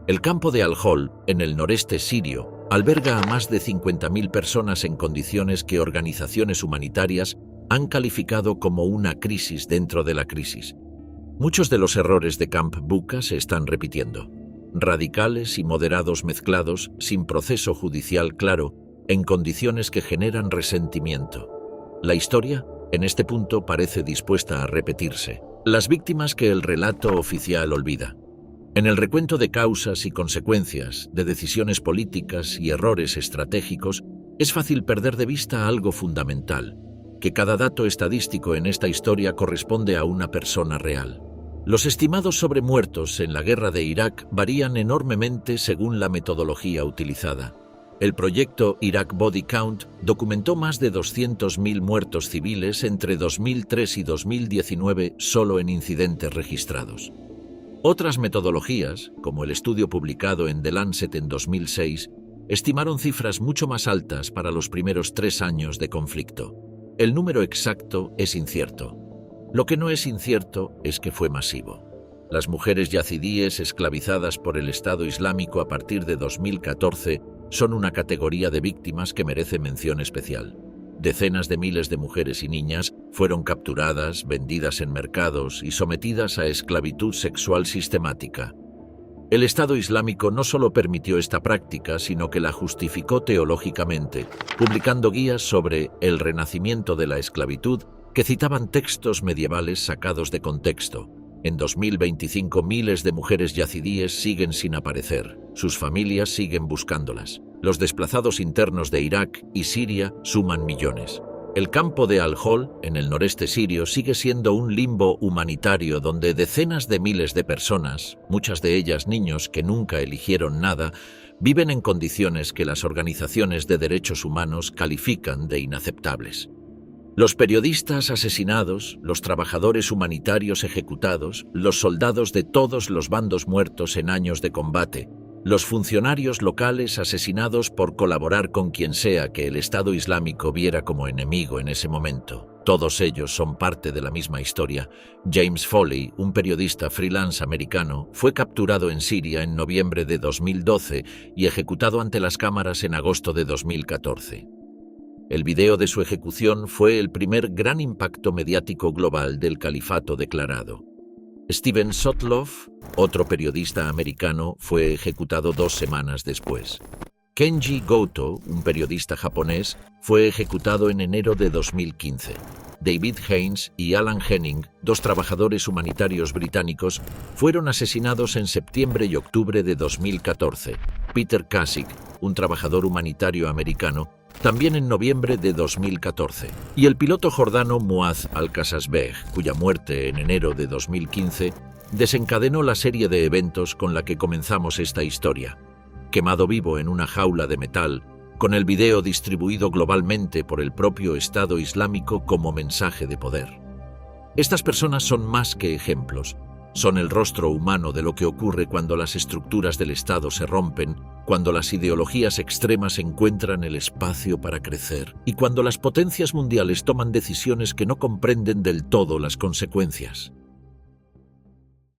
El campo de Al-Hol, en el noreste sirio, alberga a más de 50.000 personas en condiciones que organizaciones humanitarias han calificado como una crisis dentro de la crisis. Muchos de los errores de Camp Bucca se están repitiendo. Radicales y moderados mezclados, sin proceso judicial claro, en condiciones que generan resentimiento. La historia, en este punto, parece dispuesta a repetirse. Las víctimas que el relato oficial olvida. En el recuento de causas y consecuencias, de decisiones políticas y errores estratégicos, es fácil perder de vista algo fundamental, que cada dato estadístico en esta historia corresponde a una persona real. Los estimados sobre muertos en la guerra de Irak varían enormemente según la metodología utilizada. El proyecto Iraq Body Count documentó más de 200.000 muertos civiles entre 2003 y 2019 solo en incidentes registrados. Otras metodologías, como el estudio publicado en The Lancet en 2006, estimaron cifras mucho más altas para los primeros 3 años de conflicto. El número exacto es incierto. Lo que no es incierto es que fue masivo. Las mujeres yazidíes esclavizadas por el Estado Islámico a partir de 2014 son una categoría de víctimas que merece mención especial. Decenas de miles de mujeres y niñas fueron capturadas, vendidas en mercados y sometidas a esclavitud sexual sistemática. El Estado Islámico no solo permitió esta práctica, sino que la justificó teológicamente, publicando guías sobre el renacimiento de la esclavitud que citaban textos medievales sacados de contexto. En 2025 miles de mujeres yazidíes siguen sin aparecer. Sus familias siguen buscándolas. Los desplazados internos de Irak y Siria suman millones. El campo de Al-Hol, en el noreste sirio, sigue siendo un limbo humanitario donde decenas de miles de personas, muchas de ellas niños que nunca eligieron nada, viven en condiciones que las organizaciones de derechos humanos califican de inaceptables. Los periodistas asesinados, los trabajadores humanitarios ejecutados, los soldados de todos los bandos muertos en años de combate, los funcionarios locales asesinados por colaborar con quien sea que el Estado Islámico viera como enemigo en ese momento. Todos ellos son parte de la misma historia. James Foley, un periodista freelance americano, fue capturado en Siria en noviembre de 2012 y ejecutado ante las cámaras en agosto de 2014. El video de su ejecución fue el primer gran impacto mediático global del califato declarado. Steven Sotloff, otro periodista americano, fue ejecutado 2 semanas después. Kenji Goto, un periodista japonés, fue ejecutado en enero de 2015. David Haines y Alan Henning, 2 trabajadores humanitarios británicos, fueron asesinados en septiembre y octubre de 2014. Peter Kasich, un trabajador humanitario americano, también en noviembre de 2014. Y el piloto jordano Muaz Al-Qasasbeh, cuya muerte en enero de 2015 desencadenó la serie de eventos con la que comenzamos esta historia. Quemado vivo en una jaula de metal, con el video distribuido globalmente por el propio Estado Islámico como mensaje de poder. Estas personas son más que ejemplos. Son el rostro humano de lo que ocurre cuando las estructuras del Estado se rompen, cuando las ideologías extremas encuentran el espacio para crecer y cuando las potencias mundiales toman decisiones que no comprenden del todo las consecuencias.